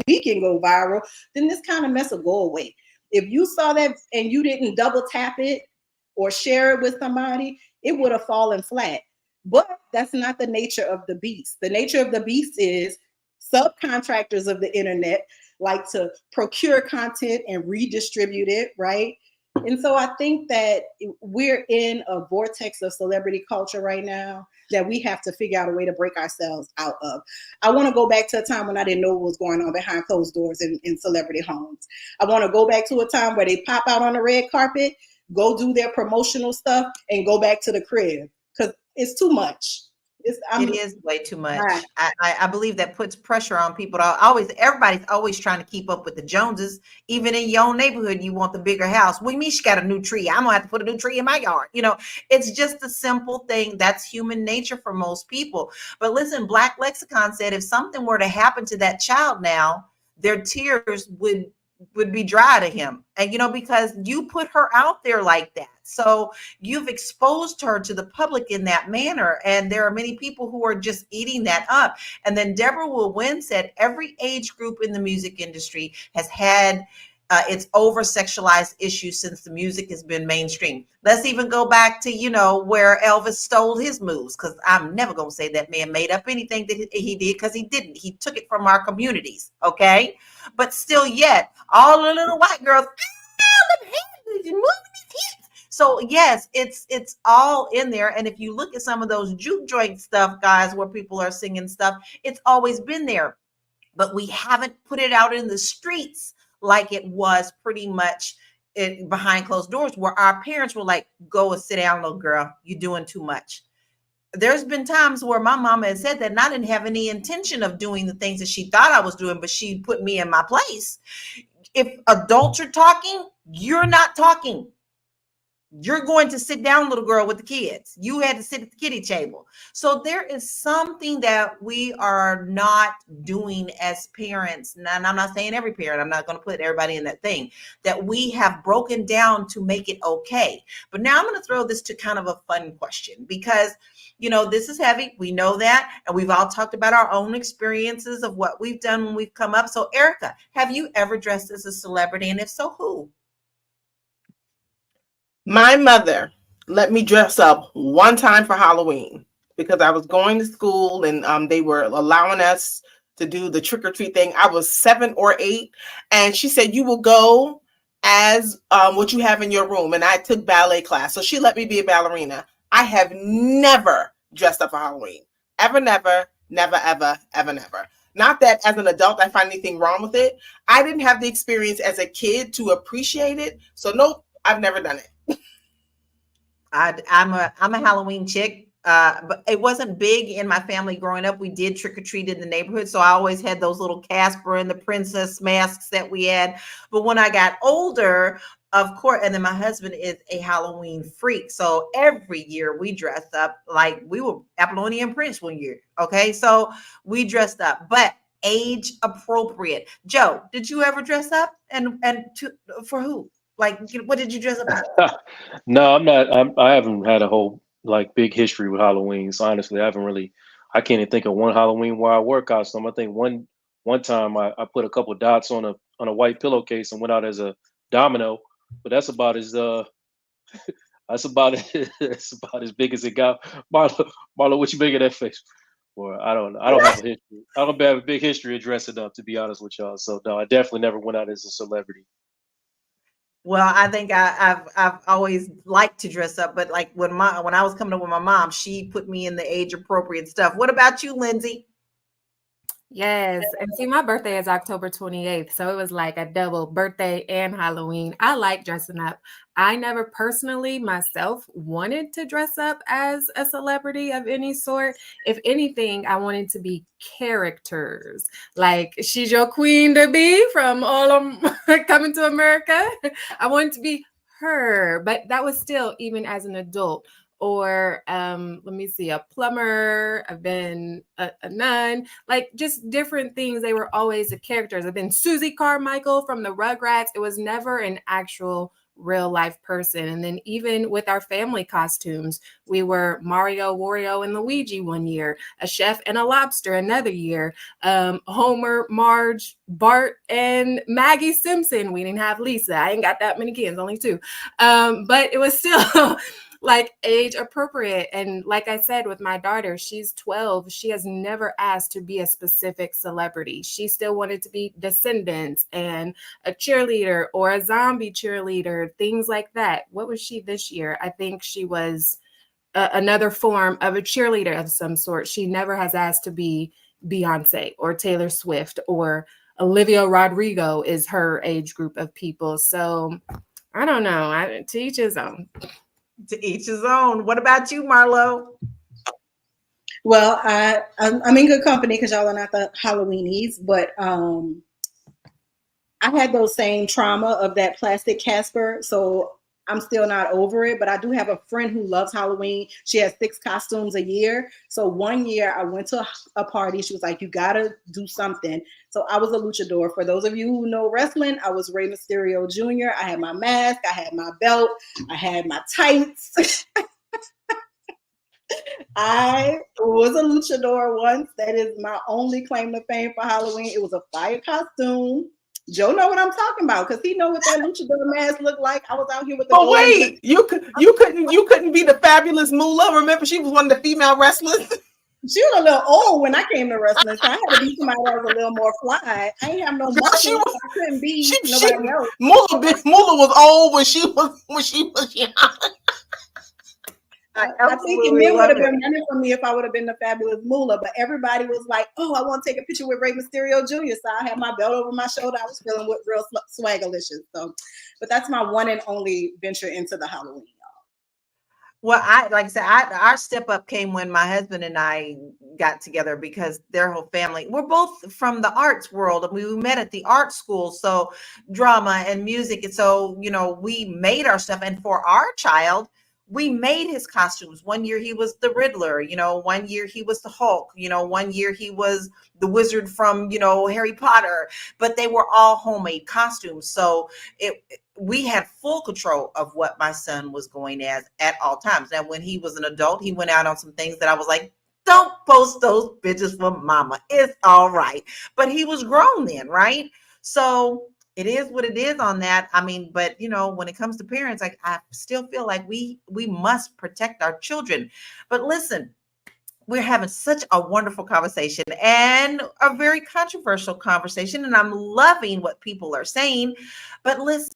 we can go viral, then this kind of mess will go away. If you saw that and you didn't double tap it or share it with somebody, it would have fallen flat. But that's not the nature of the beast. The nature of the beast is subcontractors of the internet like to procure content and redistribute it, right? And so I think that we're in a vortex of celebrity culture right now that we have to figure out a way to break ourselves out of. I want to go back to a time when I didn't know what was going on behind closed doors in celebrity homes. I want to go back to a time where they pop out on the red carpet, go do their promotional stuff, and go back to the crib because it's too much. It is way too much. I believe that puts pressure on people. Everybody's always trying to keep up with the Joneses. Even in your own neighborhood, you want the bigger house. What do you mean she got a new tree? I'm gonna have to put a new tree in my yard. It's just a simple thing. That's human nature for most people. But listen, Black Lexicon said if something were to happen to that child now, their tears would be dry to him. And because you put her out there like that. So you've exposed her to the public in that manner. And there are many people who are just eating that up. And then Deborah Will Wynn said every age group in the music industry has had its over-sexualized issues since the music has been mainstream. Let's even go back to, where Elvis stole his moves, because I'm never going to say that man made up anything that he did, because he didn't. He took it from our communities, okay? But still yet, all the little white girls, so yes, it's all in there. And if you look at some of those juke joint stuff, guys, where people are singing stuff, it's always been there. But we haven't put it out in the streets like it was pretty much behind closed doors, where our parents were like, go and sit down, little girl, you're doing too much. There's been times where my mama has said that, and I didn't have any intention of doing the things that she thought I was doing, but she put me in my place. If adults are talking, you're not talking. You're going to sit down, little girl, with the kids. You had to sit at the kiddie table. So there is something that we are not doing as parents. And I'm not saying every parent, I'm not going to put everybody in that thing, that we have broken down to make it okay. But now I'm going to throw this to kind of a fun question, because this is heavy. We know that. And we've all talked about our own experiences of what we've done when we've come up. So Erica, have you ever dressed as a celebrity? And if so, who? My mother let me dress up one time for Halloween because I was going to school and they were allowing us to do the trick-or-treat thing. I was 7 or 8, and she said, you will go as what you have in your room. And I took ballet class, so she let me be a ballerina. I have never dressed up for Halloween. Ever, never, never, ever, ever, never. Not that as an adult I find anything wrong with it. I didn't have the experience as a kid to appreciate it. So nope, I've never done it. I'm a Halloween chick, but it wasn't big in my family growing up. We did trick or treat in the neighborhood, so I always had those little Casper and the princess masks that we had. But when I got older, of course, and then my husband is a Halloween freak, so every year we dressed up like we were Apollonia and Prince one year. Okay, so we dressed up, but age appropriate. Joe, did you ever dress up, and for who? Like, what did you dress up as? No, I'm not. I haven't had a whole big history with Halloween. So honestly, I can't even think of one Halloween where I wore costume. I think one time I put a couple dots on a white pillowcase and went out as a domino. But that's about as that's about as big as it got. Marlo, what you make of that face? Or I don't know. I don't have a history. I don't have a big history of dressing up, to be honest with y'all. So no, I definitely never went out as a celebrity. Well, I think I've always liked to dress up, but like when I was coming up with my mom, she put me in the age appropriate stuff. What about you, Lindsay? Yes. And see, my birthday is October 28th. So it was like a double birthday and Halloween. I like dressing up. I never personally myself wanted to dress up as a celebrity of any sort. If anything, I wanted to be characters. Like she's your queen to be from all of Coming to America. I wanted to be her, but that was still even as an adult. Or let me see, a plumber. I've been a nun, like just different things. They were always the characters. I've been Susie Carmichael from the Rugrats. It was never an actual real life person. And then even with our family costumes, we were Mario, Wario, and Luigi one year, a chef and a lobster another year, Homer, Marge, Bart, and Maggie Simpson. We didn't have Lisa. I ain't got that many kids, only two. But it was still like age appropriate. And like I said, with my daughter, she's 12. She has never asked to be a specific celebrity. She still wanted to be Descendants and a cheerleader or a zombie cheerleader, things like that. What was she this year? I think she was another form of a cheerleader of some sort. She never has asked to be Beyonce or Taylor Swift, or Olivia Rodrigo is her age group of people. So I don't know. To each his own. To each his own. What about you, Marlo? Well, I'm in good company because y'all are not the Halloweenies, but I had those same trauma of that plastic Casper, so I'm still not over it. But I do have a friend who loves Halloween. She has 6 costumes a year. So one year I went to a party. She was like, "You gotta do something." So I was a luchador. For those of you who know wrestling, I was Rey Mysterio Jr. I had my mask, I had my belt, I had my tights. I was a luchador once. That is my only claim to fame for Halloween. It was a fire costume. Joe know what I'm talking about because he know what that luchador mask looked like. I was out here with the. But wait, you couldn't be the fabulous Moolah. Remember, she was one of the female wrestlers. She was a little old when I came to wrestling, so I had to be somebody that was a little more fly. I ain't have no muscles. I couldn't be nobody else. Moolah was old when she was young. I think it would have been running for me if I would have been the fabulous Moolah, but everybody was like, "Oh, I want to take a picture with Rey Mysterio Jr." So I had my belt over my shoulder. I was feeling with real swagalicious. So, but that's my one and only venture into the Halloween, y'all. Well, like I said, our step up came when my husband and I got together because their whole family, we're both from the arts world, and we met at the art school, so drama and music, and so we made our stuff, and for our child, we made his costumes. One year he was the Riddler, one year he was the Hulk, one year he was the wizard from, Harry Potter, but they were all homemade costumes. So we had full control of what my son was going as at all times. Now, when he was an adult, he went out on some things that I was like, don't post those bitches for mama. It's all right. But he was grown then, right? So it is what it is on that. I mean, but when it comes to parents, I still feel like we must protect our children. But listen, we're having such a wonderful conversation and a very controversial conversation, and I'm loving what people are saying. But listen,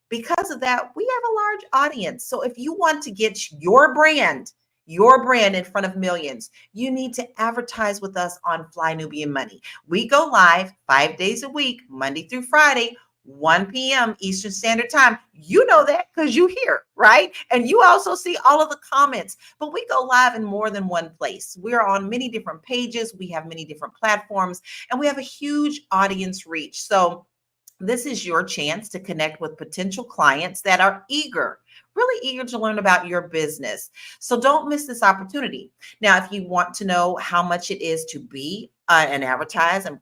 because of that, we have a large audience. So if you want to get your brand in front of millions, you need to advertise with us on Fly Nubian Money. We go live 5 days a week, Monday through Friday, 1 p.m. Eastern Standard Time. You know that because you hear, right? And you also see all of the comments, but we go live in more than one place. We are on many different pages. We have many different platforms, and we have a huge audience reach. So this is your chance to connect with potential clients that are really eager to learn about your business. So don't miss this opportunity. Now, if you want to know how much it is to be an advertise and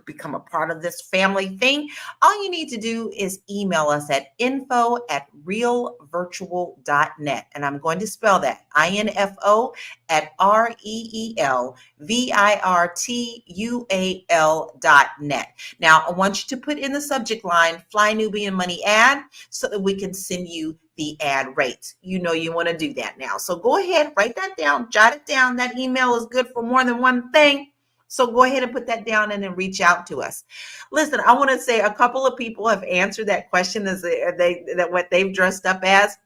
become a part of this family thing, all you need to do is email us at info@realvirtual.net. And I'm going to spell that info@REELVIRTUAL.net. Now, I want you to put in the subject line Fly Nubian Money ad so that we can send you the ad rates. You know you want to do that now. So go ahead, write that down, jot it down. That email is good for more than one thing. So go ahead and put that down and then reach out to us. Listen, I want to say a couple of people have answered that question as that what they've dressed up as.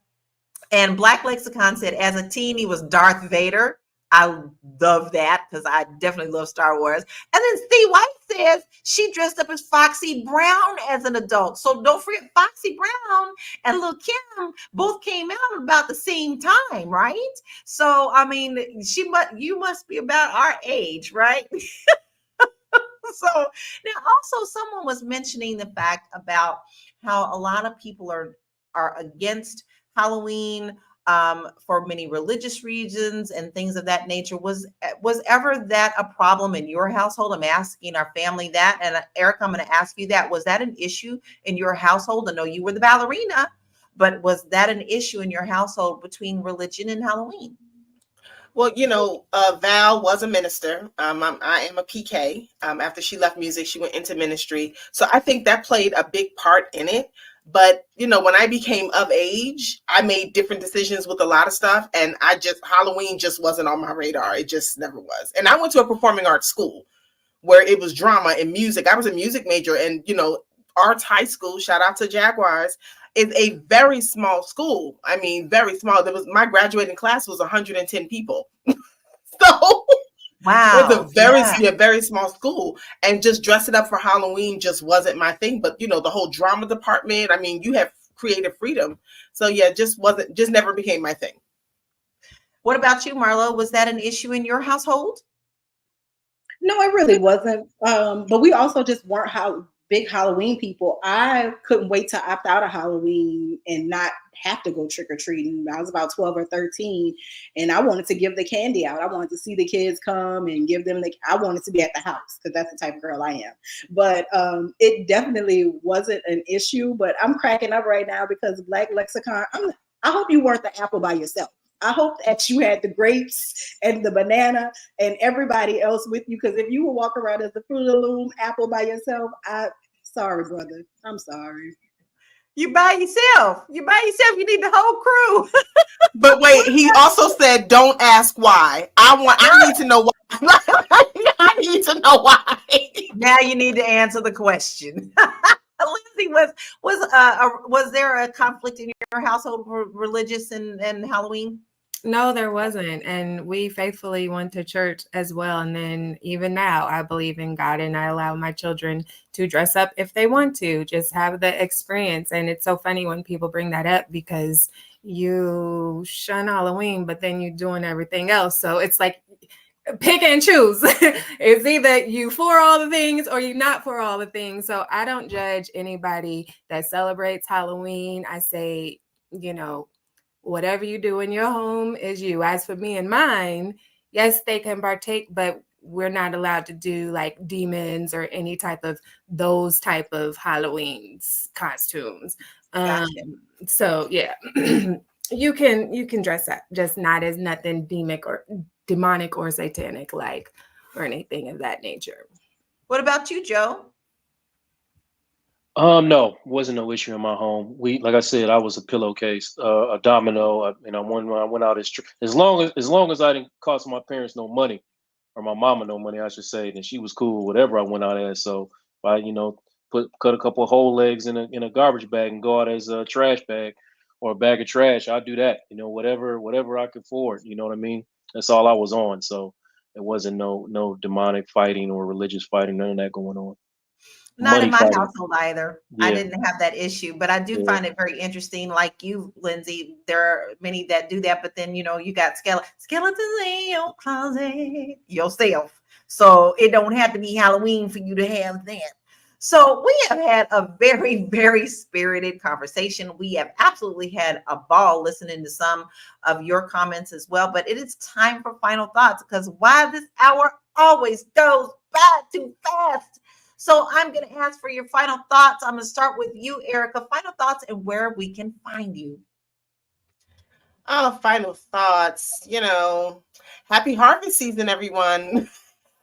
And Black Lexicon said, as a teen, he was Darth Vader. I love that because I definitely love Star Wars. And then Steve White says she dressed up as Foxy Brown as an adult. So don't forget, Foxy Brown and Lil Kim both came out about the same time, right? So I mean, you must be about our age, right? So now also someone was mentioning the fact about how a lot of people are against Halloween for many religious reasons and things of that nature. Was ever that a problem in your household? I'm asking our family that. And Eric, I'm going to ask you that. Was that an issue in your household? I know you were the ballerina, but was that an issue in your household between religion and Halloween? Well, Val was a minister. I am a PK. After she left music, she went into ministry. So I think that played a big part in it. But, when I became of age, I made different decisions with a lot of stuff. And Halloween just wasn't on my radar. It just never was. And I went to a performing arts school where it was drama and music. I was a music major and, Arts High School, shout out to Jaguars, is a very small school. I mean, very small. My graduating class was 110 people. So wow, it's a very small school, and just dressing up for Halloween just wasn't my thing. But the whole drama department, I mean, you have creative freedom. So yeah, just never became my thing. What about you, Marlo? Was that an issue in your household? No, it really wasn't. But we also just weren't big Halloween people. I couldn't wait to opt out of Halloween and not have to go trick-or-treating. I was about 12 or 13 and I wanted to give the candy out. I wanted to see the kids come and give them I wanted to be at the house because that's the type of girl I am. But it definitely wasn't an issue, but I'm cracking up right now because Black Lexicon, I hope you weren't the apple by yourself. I hope that you had the grapes and the banana and everybody else with you. Because if you would walk around as the Fruit of the Loom apple by yourself, sorry, brother. I'm sorry. You by yourself. You need the whole crew. But wait, he also said, don't ask why. I need to know why. I need to know why. Now you need to answer the question. Lindsay, was there a conflict in your household for religious and Halloween? No, there wasn't. And we faithfully went to church as well. And then even now, I believe in God and I allow my children to dress up if they want to, just have the experience. And it's so funny when people bring that up because you shun Halloween, but then you're doing everything else. So it's like, pick and choose. It's either you for all the things or you're not for all the things. So I don't judge anybody that celebrates Halloween. I say, whatever you do in your home is you. As for me and mine, yes, they can partake, but we're not allowed to do like demons or any type of those type of Halloween's costumes. Gotcha. So yeah, you can dress up, just not as nothing demonic or satanic like or anything of that nature. What about you, Joe? No, wasn't no issue in my home. Like I said, I was a pillowcase, a domino, and I went out as long as I didn't cost my parents no money, or my mama no money, I should say. Then she was cool, whatever I went out as. So if I, cut a couple of whole legs in a garbage bag and go out as a trash bag or a bag of trash, I'd do that. Whatever I could afford. You know what I mean? That's all I was on. So it wasn't no demonic fighting or religious fighting, none of that going on. Not in my fighting. household either. Yeah. I didn't have that issue, but I do find it very interesting. Like you, Lindsay, there are many that do that, but then, you got skeletons in your closet yourself. So it don't have to be Halloween for you to have that. So we have had a very, very spirited conversation. We have absolutely had a ball listening to some of your comments as well, but it is time for final thoughts because why this hour always goes by too fast. So I'm going to ask for your final thoughts. I'm going to start with you, Erica. Final thoughts and where we can find you. Oh, final thoughts. Happy harvest season, everyone.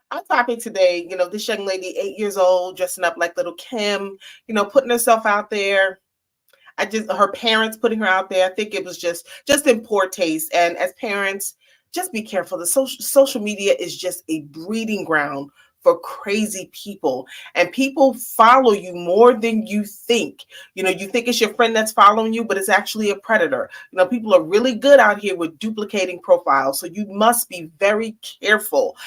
Our topic today, this young lady, 8 years old, dressing up like little Kim, putting herself out there. Her parents putting her out there. I think it was just in poor taste. And as parents, just be careful. The social media is just a breeding ground for crazy people, and people follow you more than you think. You think it's your friend that's following you, but it's actually a predator. People are really good out here with duplicating profiles. So you must be very careful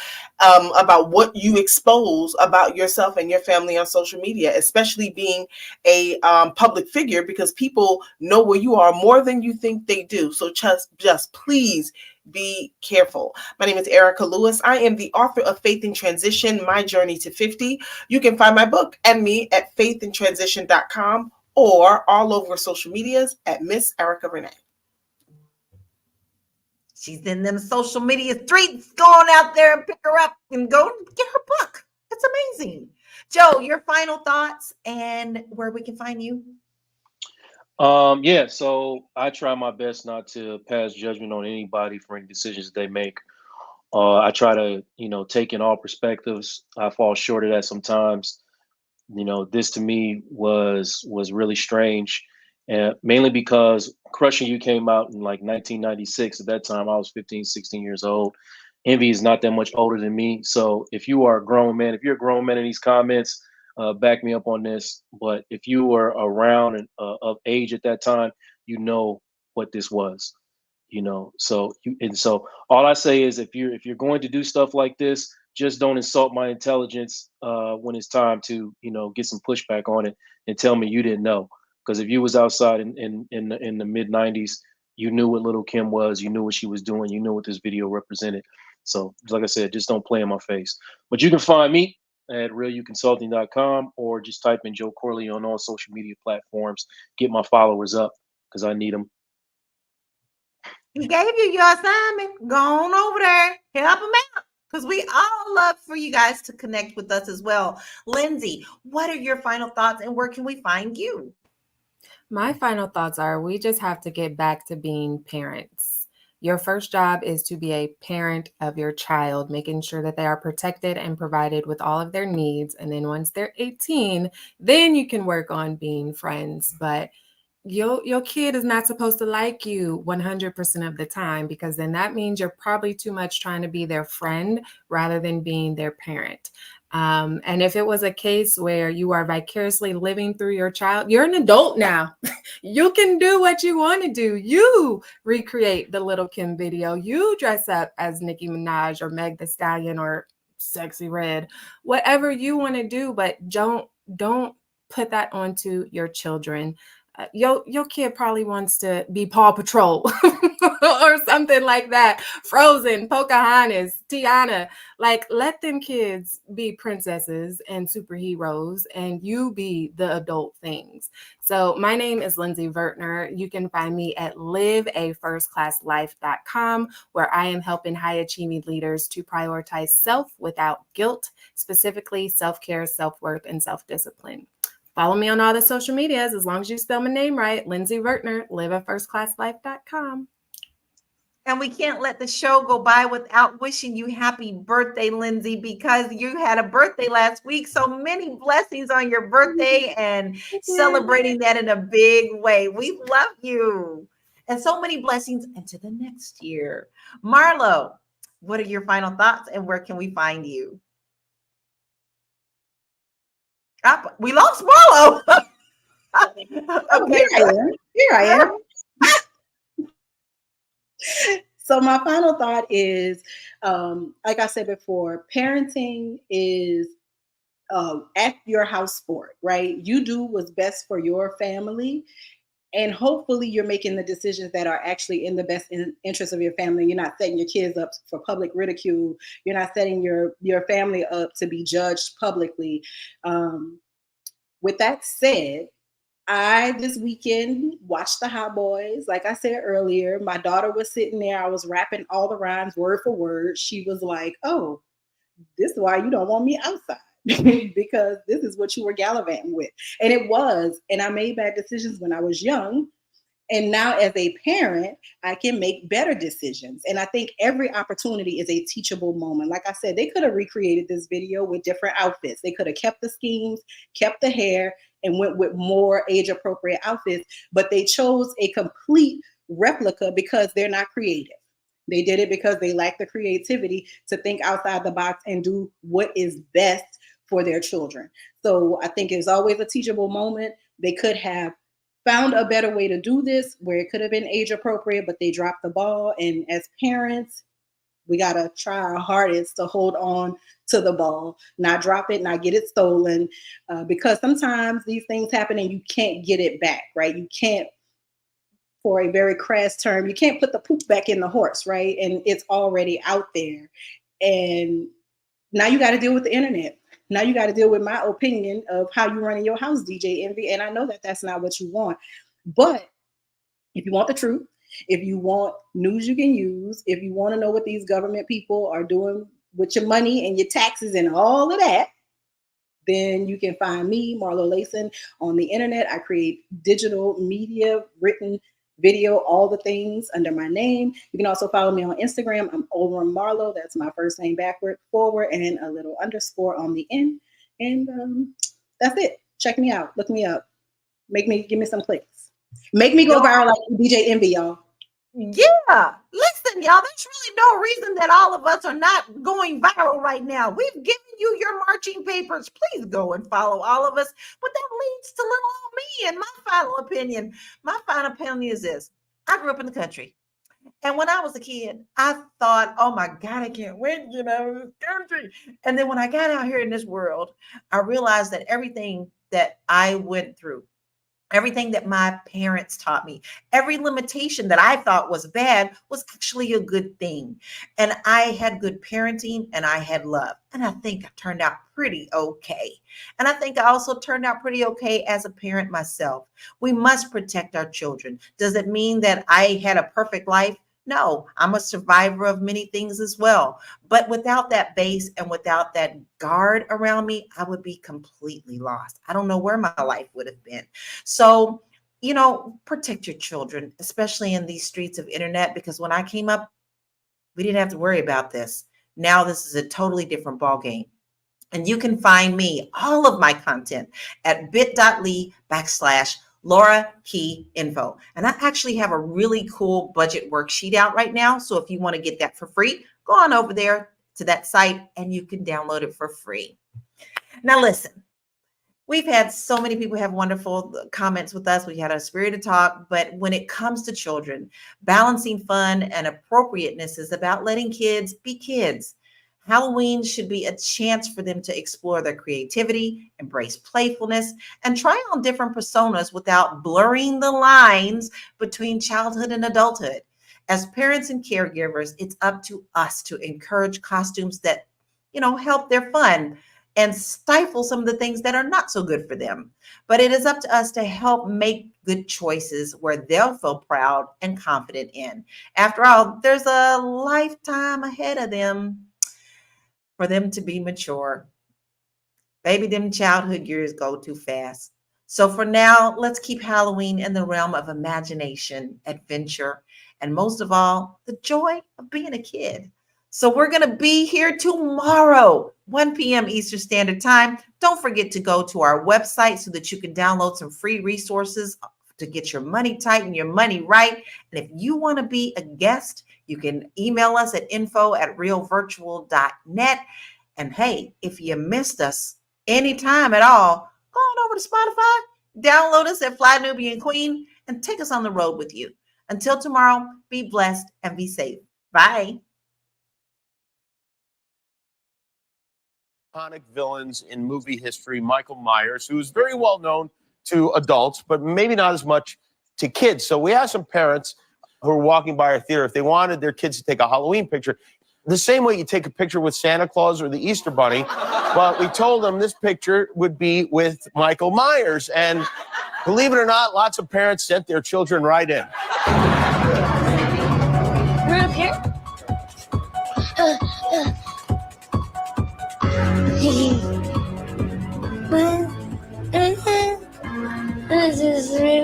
about what you expose about yourself and your family on social media, especially being a public figure, because people know where you are more than you think they do. So just please be careful. My name is Erica Lewis. I am the author of Faith in Transition, My Journey to 50. You can find my book and me at faithintransition.com or all over social medias at Miss Erica Renee. She's in them social media streets. Go on out there and pick her up and go get her book. It's amazing. Joe, your final thoughts and where we can find you. Yeah, so I try my best not to pass judgment on anybody for any decisions they make. I try to, take in all perspectives. I fall short of that sometimes. This to me was really strange, and mainly because Crushing You came out in like 1996. At that time, I was 15, 16 years old. Envy is not that much older than me. So if you are a grown man, if you're a grown man in these comments, back me up on this. But if you were around and of age at that time, you know what this was. So all I say is if you're going to do stuff like this, just don't insult my intelligence when it's time to get some pushback on it and tell me you didn't know. Because if you was outside in the mid 90s, you knew what Little Kim was, you knew what she was doing, you knew what this video represented. So like I said, just don't play in my face. But you can find me at realuconsulting.com or just type in Joe Corley on all social media platforms. Get my followers up because I need them. He gave you your assignment. Go on over there. Help him out. Because we all love for you guys to connect with us as well. Lindsay, what are your final thoughts and where can we find you? My final thoughts are we just have to get back to being parents. Your first job is to be a parent of your child, making sure that they are protected and provided with all of their needs. And then once they're 18, then you can work on being friends. But your kid is not supposed to like you 100% of the time, because then that means you're probably too much trying to be their friend rather than being their parent. And if it was a case where you are vicariously living through your child, you're an adult now. You can do what you want to do. You recreate the Little Kim video. You dress up as Nicki Minaj or Meg Thee Stallion or Sexy Red, whatever you want to do, but don't put that onto your children. Your kid probably wants to be Paw Patrol or something like that. Frozen, Pocahontas, Tiana. Like, let them kids be princesses and superheroes and you be the adult things. So my name is Lindsay Vertner. You can find me at liveafirstclasslife.com, where I am helping high achieving leaders to prioritize self without guilt, specifically self-care, self-worth, and self-discipline. Follow me on all the social medias, as long as you spell my name right, Lindsay Vertner, liveafirstclasslife.com. And we can't let the show go by without wishing you happy birthday, Lindsay, because you had a birthday last week. So many blessings on your birthday and celebrating that in a big way. We love you. And so many blessings into the next year. Marlo, what are your final thoughts and where can we find you? We lost Marlo. Okay. Here I am. So my final thought is, like I said before, parenting is at your house sport, right? You do what's best for your family. And hopefully you're making the decisions that are actually in the best interest of your family. You're not setting your kids up for public ridicule. You're not setting your family up to be judged publicly. With that said, I this weekend watched the Hot Boys. Like I said earlier, my daughter was sitting there. I was rapping all the rhymes word for word. She was like, "Oh, this is why you don't want me outside." because this is what you were gallivanting with. And it was. And I made bad decisions when I was young. And now as a parent, I can make better decisions. And I think every opportunity is a teachable moment. Like I said, they could have recreated this video with different outfits. They could have kept the schemes, kept the hair, and went with more age-appropriate outfits. But they chose a complete replica because they're not creative. They did it because they lack the creativity to think outside the box and do what is best for their children. So I think it's always a teachable moment. They could have found a better way to do this where it could have been age appropriate, but they dropped the ball. And as parents, we got to try our hardest to hold on to the ball, not drop it, not get it stolen, because sometimes these things happen and you can't get it back, right? You can't, for a very crass term, you can't put the poop back in the horse, right? And it's already out there. And now you got to deal with the internet. Now you got to deal with my opinion of how you run in your house, DJ Envy. And I know that that's not what you want. But if you want the truth, if you want news you can use, if you want to know what these government people are doing with your money and your taxes and all of that, then you can find me, Marlo Layson, on the internet. I create digital media, written video, all the things under my name. You can also follow me on Instagram. I'm over Marlo. That's my first name backward, forward, and a little underscore on the end. And that's it. Check me out. Look me up. Give me some clicks. Make me go viral like DJ Envy, y'all. Yeah. Listen, y'all, there's really no reason that all of us are not going viral right now. We've given you your marching papers. Please go and follow all of us. But that leads to little old me and my final opinion. My final opinion is this. I grew up in the country. And when I was a kid, I thought, oh my God, I can't wait to get out of this country. And then when I got out here in this world, I realized that everything that I went through, everything that my parents taught me, every limitation that I thought was bad was actually a good thing. And I had good parenting and I had love. And I think I turned out pretty okay. And I think I also turned out pretty okay as a parent myself. We must protect our children. Does it mean that I had a perfect life? No, I'm a survivor of many things as well. But without that base and without that guard around me, I would be completely lost. I don't know where my life would have been. So, protect your children, especially in these streets of internet, because when I came up, we didn't have to worry about this. Now this is a totally different ballgame. And you can find me, all of my content, at bit.ly/Laura Key Info. And I actually have a really cool budget worksheet out right now. So if you want to get that for free, go on over there to that site and you can download it for free. Now, listen, we've had so many people have wonderful comments with us. We had a spirited talk, but when it comes to children, balancing fun and appropriateness is about letting kids be kids. Halloween should be a chance for them to explore their creativity, embrace playfulness, and try on different personas without blurring the lines between childhood and adulthood. As parents and caregivers, it's up to us to encourage costumes that, help their fun and stifle some of the things that are not so good for them. But it is up to us to help make good choices where they'll feel proud and confident in. After all, there's a lifetime ahead of them for them to be mature. Baby, them childhood years go too fast. So for now, let's keep Halloween in the realm of imagination, adventure, and most of all, the joy of being a kid. So we're going to be here tomorrow, 1 p.m. Eastern Standard Time. Don't forget to go to our website so that you can download some free resources to get your money tight and your money right. And if you want to be a guest, you can email us at info@realvirtual.net. And hey, if you missed us anytime at all, go on over to Spotify, download us at Fly Nubian Queen, and take us on the road with you. Until tomorrow, be blessed and be safe. Bye. Iconic villains in movie history, Michael Myers, who is very well known to adults, but maybe not as much to kids. So we asked some parents who were walking by our theater if they wanted their kids to take a Halloween picture, the same way you take a picture with Santa Claus or the Easter Bunny. But we told them this picture would be with Michael Myers. And believe it or not, lots of parents sent their children right in. Right up here?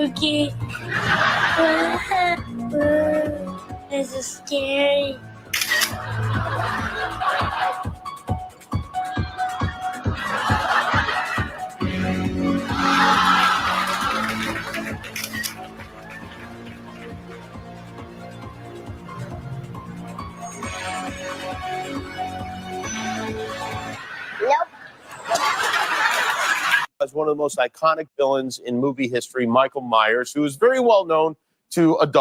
spooky. This is scary. As one of the most iconic villains in movie history, Michael Myers, who is very well known to adults.